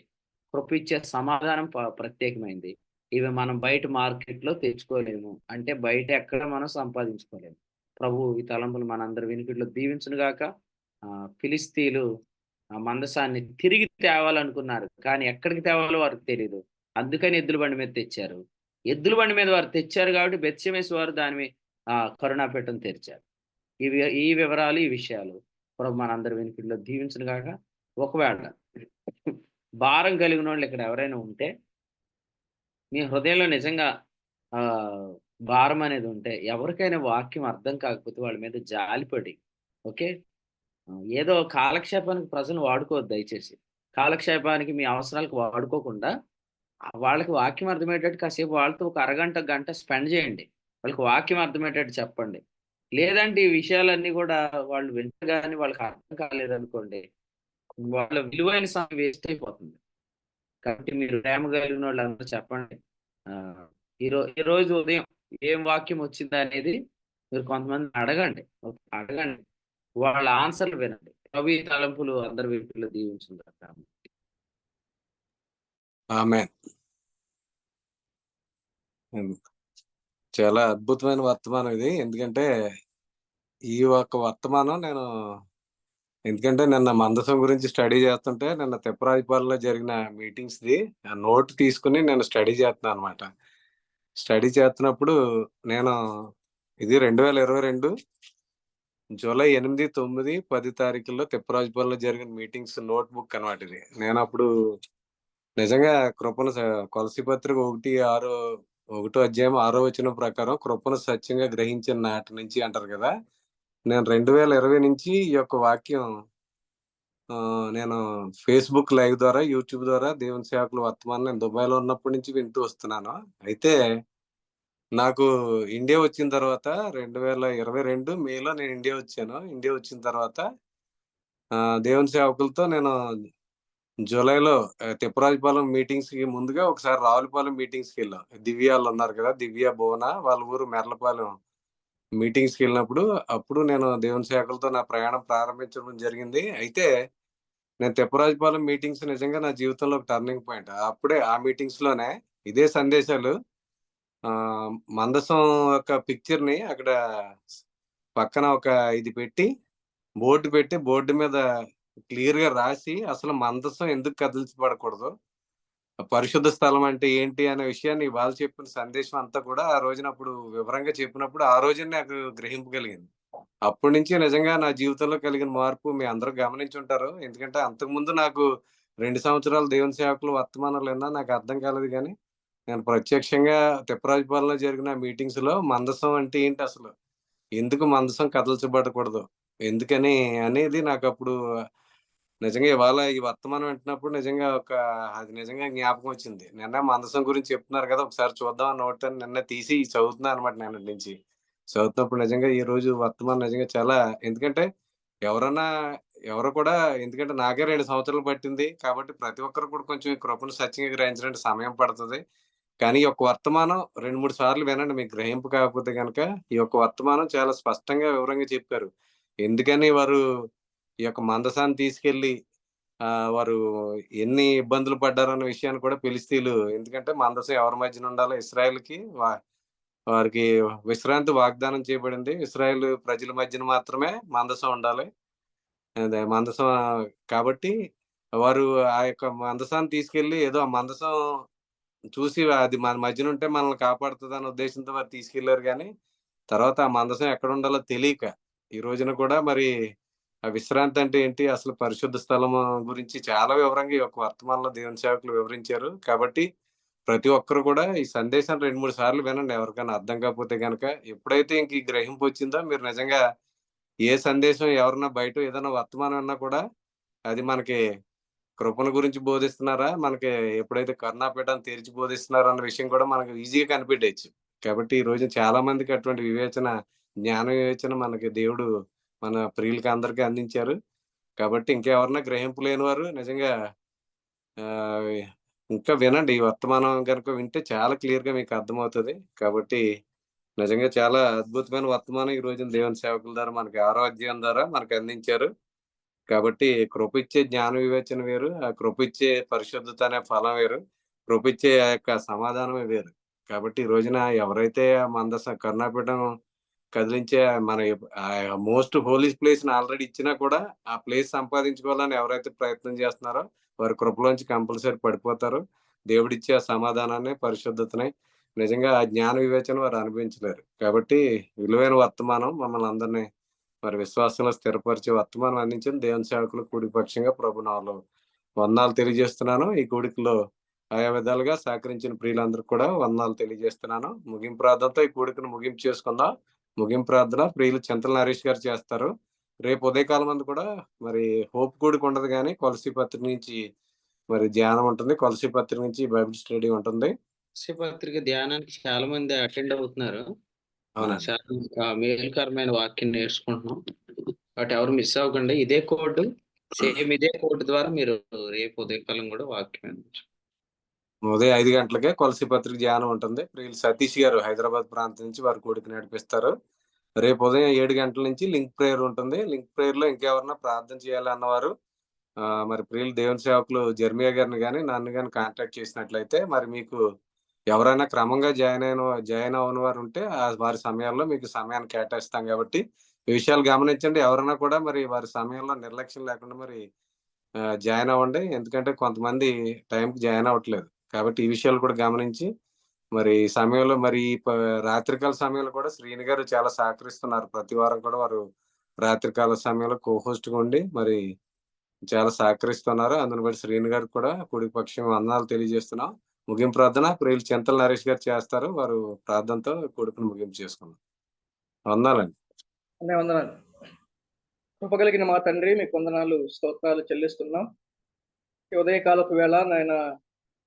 కృప ఇచ్చే సమాధానం ప్రత్యేకమైంది. ఇవి మనం బయట మార్కెట్లో తెచ్చుకోలేము, అంటే బయట ఎక్కడ మనం సంపాదించుకోలేము. ప్రభు ఈ తలంపులు మనందరి వినికిడిలో దీవించును గాక. ఫిలిస్తీన్లు మందసాన్ని తిరిగి తేవాలనుకున్నారు, కానీ ఎక్కడికి తేవాలో వారికి తెలియదు. అందుకని ఎద్దుల బండి మీద తెచ్చారు. ఎద్దుల బండి మీద వారు తెచ్చారు కాబట్టి బెత్షెమెషు వారు దాని మీద కరుణాపీఠం తెరిచారు. ఈ వివరాలు, ఈ విషయాలు ప్రభు మనందరి వినికిడిలో దీవించును గాక. ఒకవేళ భారం కలిగిన వాళ్ళు ఇక్కడ ఎవరైనా ఉంటే, మీ హృదయంలో నిజంగా భారం అనేది ఉంటే, ఎవరికైనా వాక్యం అర్థం కాకపోతే వాళ్ళ మీద జాలిపడి, ఓకే, ఏదో కాలక్షేపానికి ప్రజలు వాడుకోవద్దు దయచేసి. కాలక్షేపానికి మీ అవసరాలకు వాడుకోకుండా వాళ్ళకి వాక్యం అర్థమయ్యేటట్టు కాసేపు వాళ్ళతో ఒక అరగంట గంట స్పెండ్ చేయండి. వాళ్ళకి వాక్యం అర్థమయ్యేటట్టు చెప్పండి. లేదంటే ఈ విషయాలన్నీ కూడా వాళ్ళు వింటగానే వాళ్ళకి అర్థం కాలేదనుకోండి, వాళ్ళ విలువైన సమయం వేస్ట్ అయిపోతుంది. కాబట్టి మీరు ప్రేమ కలిగిన వాళ్ళు అందరూ చెప్పండి, ఈ రోజు ఉదయం ఏం వాక్యం వచ్చిందా అనేది మీరు కొంతమంది అడగండి. అడగండి, వాళ్ళ ఆన్సర్లు వినండి. ప్రభు ఈ తలంపులు అందరి వీటిలో దీవించుంటారు. ఆమేన్. చాలా అద్భుతమైన వర్తమానం ఇది. ఎందుకంటే ఈ ఒక్క వర్తమానం ఎందుకంటే నిన్న మందసం గురించి స్టడీ చేస్తుంటే, నిన్న తిప్పరాజపాలెంలో జరిగిన మీటింగ్స్ది ఆ నోట్ తీసుకుని నేను స్టడీ చేస్తున్నాను అనమాట. స్టడీ చేస్తున్నప్పుడు నేను ఇది 2022 జూలై 8, 9, 10 తారీఖుల్లో తిప్పరాజపాలెంలో జరిగిన మీటింగ్స్ నోట్ బుక్ అనమాట ఇది. నేను అప్పుడు నిజంగా కృపను కొలసీ పత్రిక 1:6 అధ్యాయం 6వ వచనం ప్రకారం కృపను సత్యంగా గ్రహించిన నాటి నుంచి అంటారు కదా. నేను 2020 నుంచి ఈ యొక్క వాక్యం నేను ఫేస్బుక్ లైవ్ ద్వారా, యూట్యూబ్ ద్వారా దేవుని సేవకుల వర్తమానం నేను దుబాయ్లో ఉన్నప్పటి నుంచి వింటూ వస్తున్నాను. అయితే నాకు ఇండియా వచ్చిన తర్వాత 2022 మేలో నేను ఇండియా వచ్చాను. ఇండియా వచ్చిన తర్వాత దేవుని సేవకులతో నేను జూలైలో తిప్పరాజపాలెం మీటింగ్స్ కి ముందుగా ఒకసారి రావులపాలెం మీటింగ్స్కి వెళ్ళాం. దివ్యాలు ఉన్నారు కదా, దివ్య భువన వాళ్ళ ఊరు మెర్లపాలెం మీటింగ్స్కి వెళ్ళినప్పుడు అప్పుడు నేను దేవుని సేవకులతో నా ప్రయాణం ప్రారంభించడం జరిగింది. అయితే నేను తిప్పరాజపాలెం మీటింగ్స్ నిజంగా నా జీవితంలో ఒక టర్నింగ్ పాయింట్. అప్పుడే ఆ మీటింగ్స్ లోనే ఇదే సందేశాలు మందసం యొక్క పిక్చర్ ని అక్కడ పక్కన ఒక ఇది పెట్టి బోర్డు మీద క్లియర్ గా రాసి అసలు మందసం ఎందుకు కదిలించబడకూడదు, పరిశుద్ధ స్థలం అంటే ఏంటి అనే విషయాన్ని వాళ్ళు చెప్పిన సందేశం అంతా కూడా ఆ రోజునప్పుడు వివరంగా చెప్పినప్పుడు ఆ రోజు నాకు గ్రహింపగలిగింది. అప్పటి నుంచి నిజంగా నా జీవితంలో కలిగిన మార్పు మీ అందరూ గమనించుంటారు. ఎందుకంటే అంతకుముందు నాకు 2 సంవత్సరాలు దేవుని సేవకులు వర్తమానాలు విన్నా నాకు అర్థం కాలేదు. కానీ నేను ప్రత్యక్షంగా తిప్పరాజపాలెంలో జరిగిన మీటింగ్స్ లో మందసం అంటే ఏంటి, అసలు ఎందుకు మందసం కదల్చబడకూడదు, ఎందుకని అనేది నాకు అప్పుడు నిజంగా ఇవాళ ఈ వర్తమానం వింటున్నప్పుడు నిజంగా అది నిజంగా జ్ఞాపకం వచ్చింది. నిన్న మందసం గురించి చెప్తున్నారు కదా, ఒకసారి చూద్దాం నోట్ అని నిన్న తీసి చదువుతున్నాను అనమాట. నిన్నటి నుంచి చదువుతున్నప్పుడు నిజంగా ఈ రోజు వర్తమానం నిజంగా చాలా, ఎందుకంటే ఎవరు కూడా, ఎందుకంటే నాకే 2 సంవత్సరాలు పట్టింది కాబట్టి ప్రతి ఒక్కరు కూడా కొంచెం ఈ కృపను సత్యంగా గ్రహించడానికి సమయం పడుతుంది. కానీ ఈ యొక్క వర్తమానం 2-3 సార్లు వినండి, మీకు గ్రహింపు కాకపోతే కనుక. ఈ యొక్క వర్తమానం చాలా స్పష్టంగా వివరంగా చెప్పారు. ఎందుకని వారు ఈ యొక్క మందసాన్ని తీసుకెళ్లి వారు ఎన్ని ఇబ్బందులు పడ్డారన్న విషయాన్ని కూడా ఫిలిస్తీన్లు, ఎందుకంటే మందసం ఎవరి మధ్యన ఉండాలో, ఇశ్రాయేలుకి వారికి విశ్రాంతి వాగ్దానం చేయబడింది. ఇశ్రాయేల్ ప్రజల మధ్యన మాత్రమే మందసం ఉండాలి. అదే మందసం కాబట్టి వారు ఆ యొక్క మందసాన్ని తీసుకెళ్లి ఏదో ఆ మందసం చూసి అది మన మధ్యన ఉంటే మనల్ని కాపాడుతుంది అనే ఉద్దేశంతో వారు తీసుకెళ్లారు. కానీ తర్వాత ఆ మందసం ఎక్కడ ఉండాలో తెలియక ఈ రోజున కూడా మరి ఆ విశ్రాంతి అంటే ఏంటి, అసలు పరిశుద్ధ స్థలం గురించి చాలా వివరంగా ఈ యొక్క వర్తమానంలో దేవుని సేవకులు వివరించారు. కాబట్టి ప్రతి ఒక్కరు కూడా ఈ సందేశాన్ని 2, 3 సార్లు వినండి. ఎవరికైనా అర్థం కాకపోతే గనక. ఎప్పుడైతే ఇంక ఈ గ్రహింపు వచ్చిందో మీరు నిజంగా ఏ సందేశం ఎవరన్నా బయట ఏదైనా వర్తమానం విన్నా కూడా అది మనకి కృపను గురించి బోధిస్తున్నారా, మనకి ఎప్పుడైతే కరుణాపీఠాన్ని తెరిచి బోధిస్తున్నారా అన్న విషయం కూడా మనకు ఈజీగా కనిపెట్టేయచ్చు. కాబట్టి ఈ రోజు చాలా మందికి అటువంటి జ్ఞాన వివేచన మనకి దేవుడు మన ప్రియులకి అందరికీ అందించారు. కాబట్టి ఇంకెవరన్నా గ్రహింపు లేని వారు నిజంగా ఆహ్, ఇంకా వినండి. ఈ వర్తమానం గనుక వింటే చాలా క్లియర్‌గా మీకు అర్థమవుతది. కాబట్టి నిజంగా చాలా అద్భుతమైన వర్తమానం ఈ రోజున దేవుని సేవకుల ద్వారా మనకి 6వ అధ్యాయం ద్వారా మనకు అందించారు. కాబట్టి కృప ఇచ్చే జ్ఞాన వివేచన వేరు. ఆ కృప ఇచ్చే పరిశుద్ధత అనే ఫలం వేరు. కృప ఇచ్చే ఆ యొక్క సమాధానమే వేరు. కాబట్టి ఈ రోజున ఎవరైతే ఆ కరుణాపీఠం కదిలించే మన మోస్ట్ హోలీ ప్లేస్‌ని ఆల్రెడీ ఇచ్చినా కూడా ఆ ప్లేస్ సంపాదించుకోవాలని ఎవరైతే ప్రయత్నం చేస్తున్నారో వారు కృపలోంచి కంపల్సరీ పడిపోతారు. దేవుడిచ్చే ఆ సమాధానాన్ని, పరిశుద్ధతని నిజంగా ఆ జ్ఞాన వివేచన వారు అనుభవించలేరు. కాబట్టి విలువైన వర్తమానం మమ్మల్ని అందరిని మరి విశ్వాసంలో స్థిరపరిచే వర్తమానం అందించిన దేవుని సేవకులు కూడి పక్షంగా ప్రభునామములో వందనాలు తెలియజేస్తున్నాను. ఈ కూడికలో ఆయా విధాలుగా సహకరించిన ప్రియులందరికీ కూడా వందనాలు తెలియజేస్తున్నాను. ముగింపు ప్రార్థనతో ఈ కూడికను ముగింపు చేసుకుందాం. ముగింపు ప్రార్థన ప్రియులు చింతల నరేష్ గారు చేస్తారు. రేపు ఉదయకాలం మందు కూడా మరి హోప్ కూడిక ఉండదు కానీ కొలసీ పత్రిక నుంచి మరి ధ్యానం ఉంటుంది. కొలసీ పత్రిక నుంచి బైబిల్ స్టడీ ఉంటుంది. పత్రిక ధ్యానానికి చాలా మంది అటెండ్ అవుతున్నారు. అవునండి. చాలా మేలుకరమైన వాక్యం నేర్చుకుంటున్నాం. కాబట్టి ఎవరు మిస్ అవ్వకండి. ఇదే కోడ్, సేమ్ ఇదే కోడ్ ద్వారా మీరు రేపు ఉదయకాలం కూడా వాక్యం వినొచ్చు. ఉదయం 5 గంటలకే కొలసీ పత్రిక ధ్యానం ఉంటుంది. ప్రియులు సతీష్ గారు హైదరాబాద్ ప్రాంతం నుంచి వారి కూడిక నడిపిస్తారు. రేపు ఉదయం 7 గంటల నుంచి లింక్ ప్రేయర్ ఉంటుంది. లింక్ ప్రేయర్‌లో ఇంకెవరన్నా ప్రార్థన చేయాలన్నవారు మరి ప్రియులు దేవుని సేవకులు జెర్మియా గారిని గాని, నన్ను గాని కాంటాక్ట్ చేసినట్లయితే మరి మీకు ఎవరైనా క్రమంగా జాయిన్ అవ్వని వారు ఉంటే వారి సమయాల్లో మీకు సమయాన్ని కేటాయిస్తాం కాబట్టి ఈ విషయాలు గమనించండి. ఎవరైనా కూడా మరి వారి సమయంలో నిర్లక్ష్యం లేకుండా మరి జాయిన్ అవ్వండి. ఎందుకంటే కొంతమంది టైంకి జాయిన్ అవ్వట్లేదు. కాబట్టి ఈ విషయాలు కూడా గమనించి మరి ఈ సమయంలో మరి రాత్రికాల సమయంలో కూడా శ్రీని గారు చాలా సహకరిస్తున్నారు. ప్రతి వారం కూడా వారు రాత్రికాల సమయంలో హోస్ట్‌గా ఉండి మరి చాలా సహకరిస్తున్నారు. అందుని బట్టి శ్రీని గారికి కూడా కూడి పక్షం వందనాలు తెలియజేస్తున్నాం. ముగింపు ప్రార్థన ప్రియులు చింతల నరేష్ గారు చేస్తారు. వారు ప్రార్థనతో కూడికను ముగింపు చేసుకుందాం. వందనాలండి. వందనాలు. కృప కలిగిన మా తండ్రి మీకు వందనాలు, స్తోత్రాలు చెల్లిస్తున్నాం. ఈ ఉదయకాలపు వేళ నాయన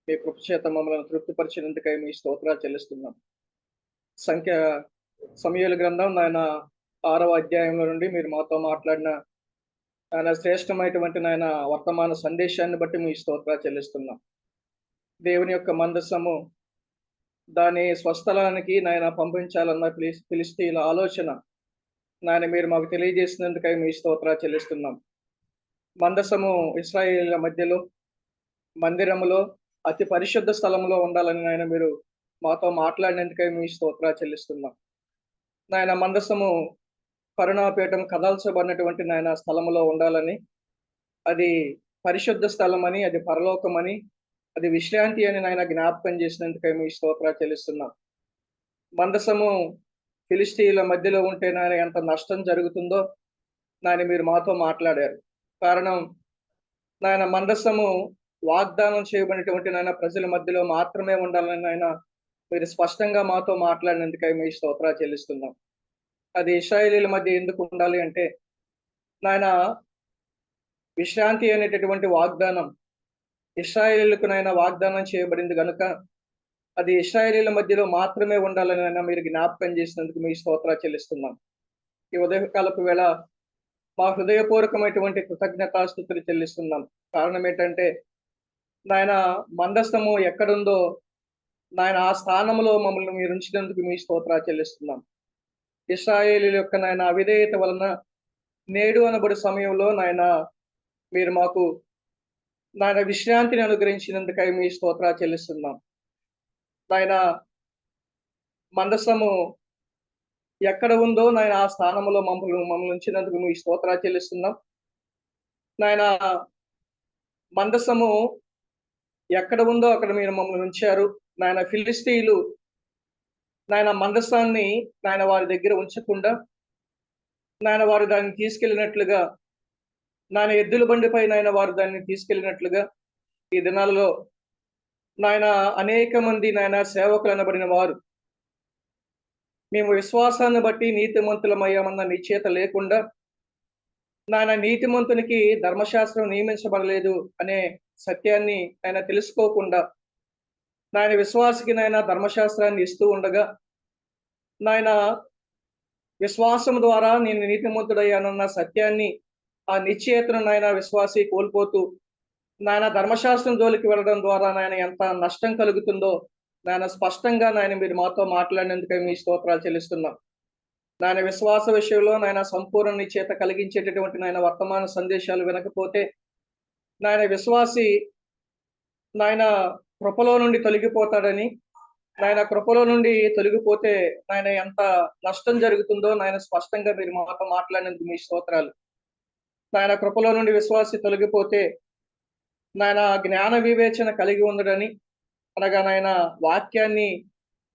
మీ కృప చేత మమ్మల్ని తృప్తిపరిచినందుకై మీ స్తోత్రాలు చెల్లిస్తున్నాం. సమూయేలు గ్రంథం నాయన 6వ అధ్యాయంలో నుండి మీరు మాతో మాట్లాడిన ఆయన శ్రేష్టమైనటువంటి నాయన వర్తమాన సందేశాన్ని బట్టి మీ స్తోత్రాలు చెల్లిస్తున్నాం. దేవుని యొక్క మందసము దాని స్వస్థలానికి నాయన పంపించాలన్న ఫిలిష్తీయుల ఆలోచన నాయన మీరు మాకు తెలియజేసినందుకై మీ స్తోత్రాలు చెల్లిస్తున్నాం. మందసము ఇశ్రాయేలీయుల మధ్యలో మందిరములో అతి పరిశుద్ధ స్థలంలో ఉండాలని నాయన మీరు మాతో మాట్లాడినందుకై మీ స్తోత్రాలు చెల్లిస్తున్నాం. నాయన మందసము కరుణాపీఠం కదల్చబడినటువంటి నాయన స్థలములో ఉండాలని, అది పరిశుద్ధ స్థలం అని, అది పరలోకం అని, అది విశ్రాంతి అని నాయన జ్ఞాపకం చేసినందుకై మీ స్తోత్రాలు చెల్లిస్తున్నాం. మందసము ఫిలిష్తీయుల మధ్యలో ఉంటే నాయన ఎంత నష్టం జరుగుతుందో నాయన మీరు మాతో మాట్లాడారు. కారణం నాయన మందసము వాగ్దానం చేయబడినటువంటి నాయన ప్రజల మధ్యలో మాత్రమే ఉండాలని నాయన మీరు స్పష్టంగా మాతో మాట్లాడినందుకై మీ స్తోత్రాలు చెల్లిస్తున్నాం. అది ఇశ్రాయేలీయుల మధ్య ఎందుకు ఉండాలి అంటే నాయన విశ్రాంతి అనేటటువంటి వాగ్దానం ఇశ్రాయేలీయులకు నాయన వాగ్దానం చేయబడింది కనుక అది ఇశ్రాయేలీయుల మధ్యలో మాత్రమే ఉండాలని నాయన మీరు జ్ఞాపకం చేసినందుకు మీ స్తోత్రాలు చెల్లిస్తున్నాం. ఈ ఉదయకాలపు వేళ మా హృదయపూర్వకమైనటువంటి కృతజ్ఞతాస్తుతులు చెల్లిస్తున్నాం. కారణం ఏంటంటే నాయన మందస్థము ఎక్కడుందో నాయన ఆ స్థానంలో మమ్మల్ని మీరు ఉంచినందుకు మీ స్తోత్రాలు చెల్లిస్తున్నాం. ఇశ్రాయేలీయుల యొక్క నాయన అవిధేయత వలన నేడు అనబడి సమయంలో నాయన మీరు మాకు నాయన విశ్రాంతిని అనుగ్రహించినందుకై మీ స్తోత్రాలు చెల్లిస్తున్నాం. నాయన మందసము ఎక్కడ ఉందో నాయన ఆ స్థానంలో మమ్మల్ని ఉంచినందుకు మీ స్తోత్రాలు చెల్లిస్తున్నాం. నాయన మందసము ఎక్కడ ఉందో అక్కడ మీరు మమ్మల్ని ఉంచారు. నాయన ఫిలిష్తీయులు నాయన మందసాన్ని నాయన వారి దగ్గర ఉంచకుండా నాయన వారు దాన్ని తీసుకెళ్ళినట్లుగా, నాయన ఎద్దుల బండిపై నాయన వారు దాన్ని తీసుకెళ్ళినట్లుగా ఈ దినాలలో నాయన అనేక మంది నాయన సేవకులు అనబడిన వారు మేము విశ్వాసాన్ని బట్టి నీతిమంతులమయ్యామన్న నిశ్చయత లేకుండా, నాయన నీతిమంతునికి ధర్మశాస్త్రం నియమించబడలేదు అనే సత్యాన్ని ఆయన తెలుసుకోకుండా, నాయన విశ్వాసికి నాయన ధర్మశాస్త్రాన్ని ఇస్తూ ఉండగా, నాయన విశ్వాసం ద్వారా నేను నీతిమంతుడయ్యానన్న సత్యాన్ని, ఆ నిశ్చయతను నాయన విశ్వాసి కోల్పోతూ, నాయన ధర్మశాస్త్రం జోలికి వెళ్ళడం ద్వారా నాయన ఎంత నష్టం కలుగుతుందో నాయన స్పష్టంగా నాయన మీరు మాతో మాట్లాడినందుకే మీ స్తోత్రాలు చెల్లిస్తున్నాం. నాయన విశ్వాస విషయంలో నాయన సంపూర్ణ నిశ్చయత కలిగించేటటువంటి నాయన వర్తమాన సందేశాలు వినకపోతే, నాయన విశ్వాసి నాయన కృపలో నుండి తొలగిపోతాడని, నాయన కృపలో నుండి తొలగిపోతే నాయన ఎంత నష్టం జరుగుతుందో నాయన స్పష్టంగా మీరు మాతో మాట్లాడినందుకు మీ స్తోత్రాలు. నాయన కృపలో నుండి విశ్వాసి తొలగిపోతే నాయన జ్ఞాన వివేచన కలిగి ఉండడని, అనగా నాయన వాక్యాన్ని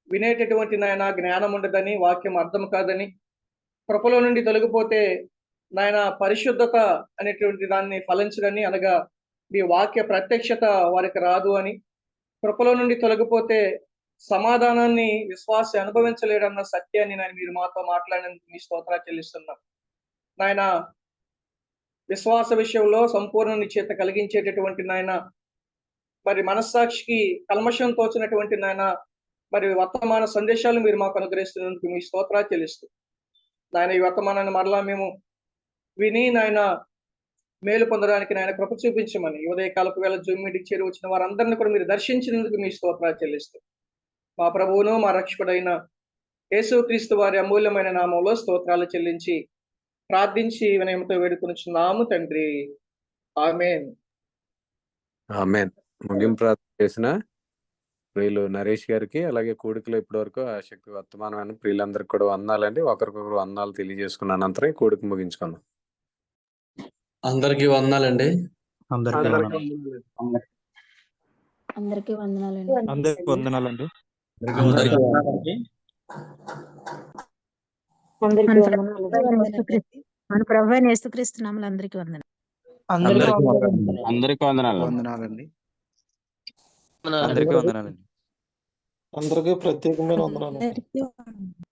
వినేటటువంటి నాయన జ్ఞానం ఉండదని, వాక్యం అర్థం కాదని, కృపలో నుండి తొలగిపోతే నాయన పరిశుద్ధత అనేటువంటి దాన్ని ఫలించడని, అనగా మీ వాక్య ప్రత్యక్షత వారికి రాదు అని, కృపలో నుండి తొలగిపోతే సమాధానాన్ని విశ్వాసి అనుభవించలేడన్న సత్యాన్ని నాయన మీరు మాతో మాట్లాడినందుకు మీ స్తోత్రాలు చెల్లిస్తున్నాం. నాయన విశ్వాస విషయంలో సంపూర్ణ నిశ్చయత కలిగించేటటువంటి నాయన, మరి మనస్సాక్షికి కల్మషం తోచినటువంటి నాయన మరి వర్తమాన సందేశాలు మీరు మాకు అనుగ్రహిస్తున్నందుకు మీ స్తోత్రాలు చెల్లిస్తూ, నాయన ఈ వర్తమానాన్ని మరలా మేము విని నాయన మేలు పొందడానికి నాయన కృప చూపించమని, ఉదయకాలపు వేళ జూమ్ మీటింగ్ చేరి వచ్చిన వారందరినీ కూడా మీరు దర్శించినందుకు మీ స్తోత్రాలు చెల్లిస్తూ, మా ప్రభువును మా రక్షకుడైన యేసుక్రీస్తు వారి అమూల్యమైన నామంలో స్తోత్రాలు చెల్లించి ప్రార్థించి వినయంతో వేడుకొనుచున్నాము తండ్రి. ఆమేన్. ఆమేన్. ముగింపు ప్రార్థన చేసిన ప్రియులు నరేష్ గారికి, అలాగే కూడికలో ఇప్పటి వరకు ఆ శక్తి వర్తమానమైన ప్రియులందరికీ కూడా వందనాలండి. ఒకరికొకరు వందనాలు తెలియజేసుకున్న అనంతరం కూడిక ముగించుకుందాం. అందరికీ వందనాలండి. అందరికీ వందనాలండి. అందరికీ వందనాలండి. అందరికీ వందనాలండి. మన ప్రభువైన యేసుక్రీస్తు నామములో అందరికీ వందనాలు. అందరికీ వందనాలండి. అందరికీ వందనాలండి. అందరికీ ప్రత్యేకమైన వందనాలు. అందరికీ వందనాలు.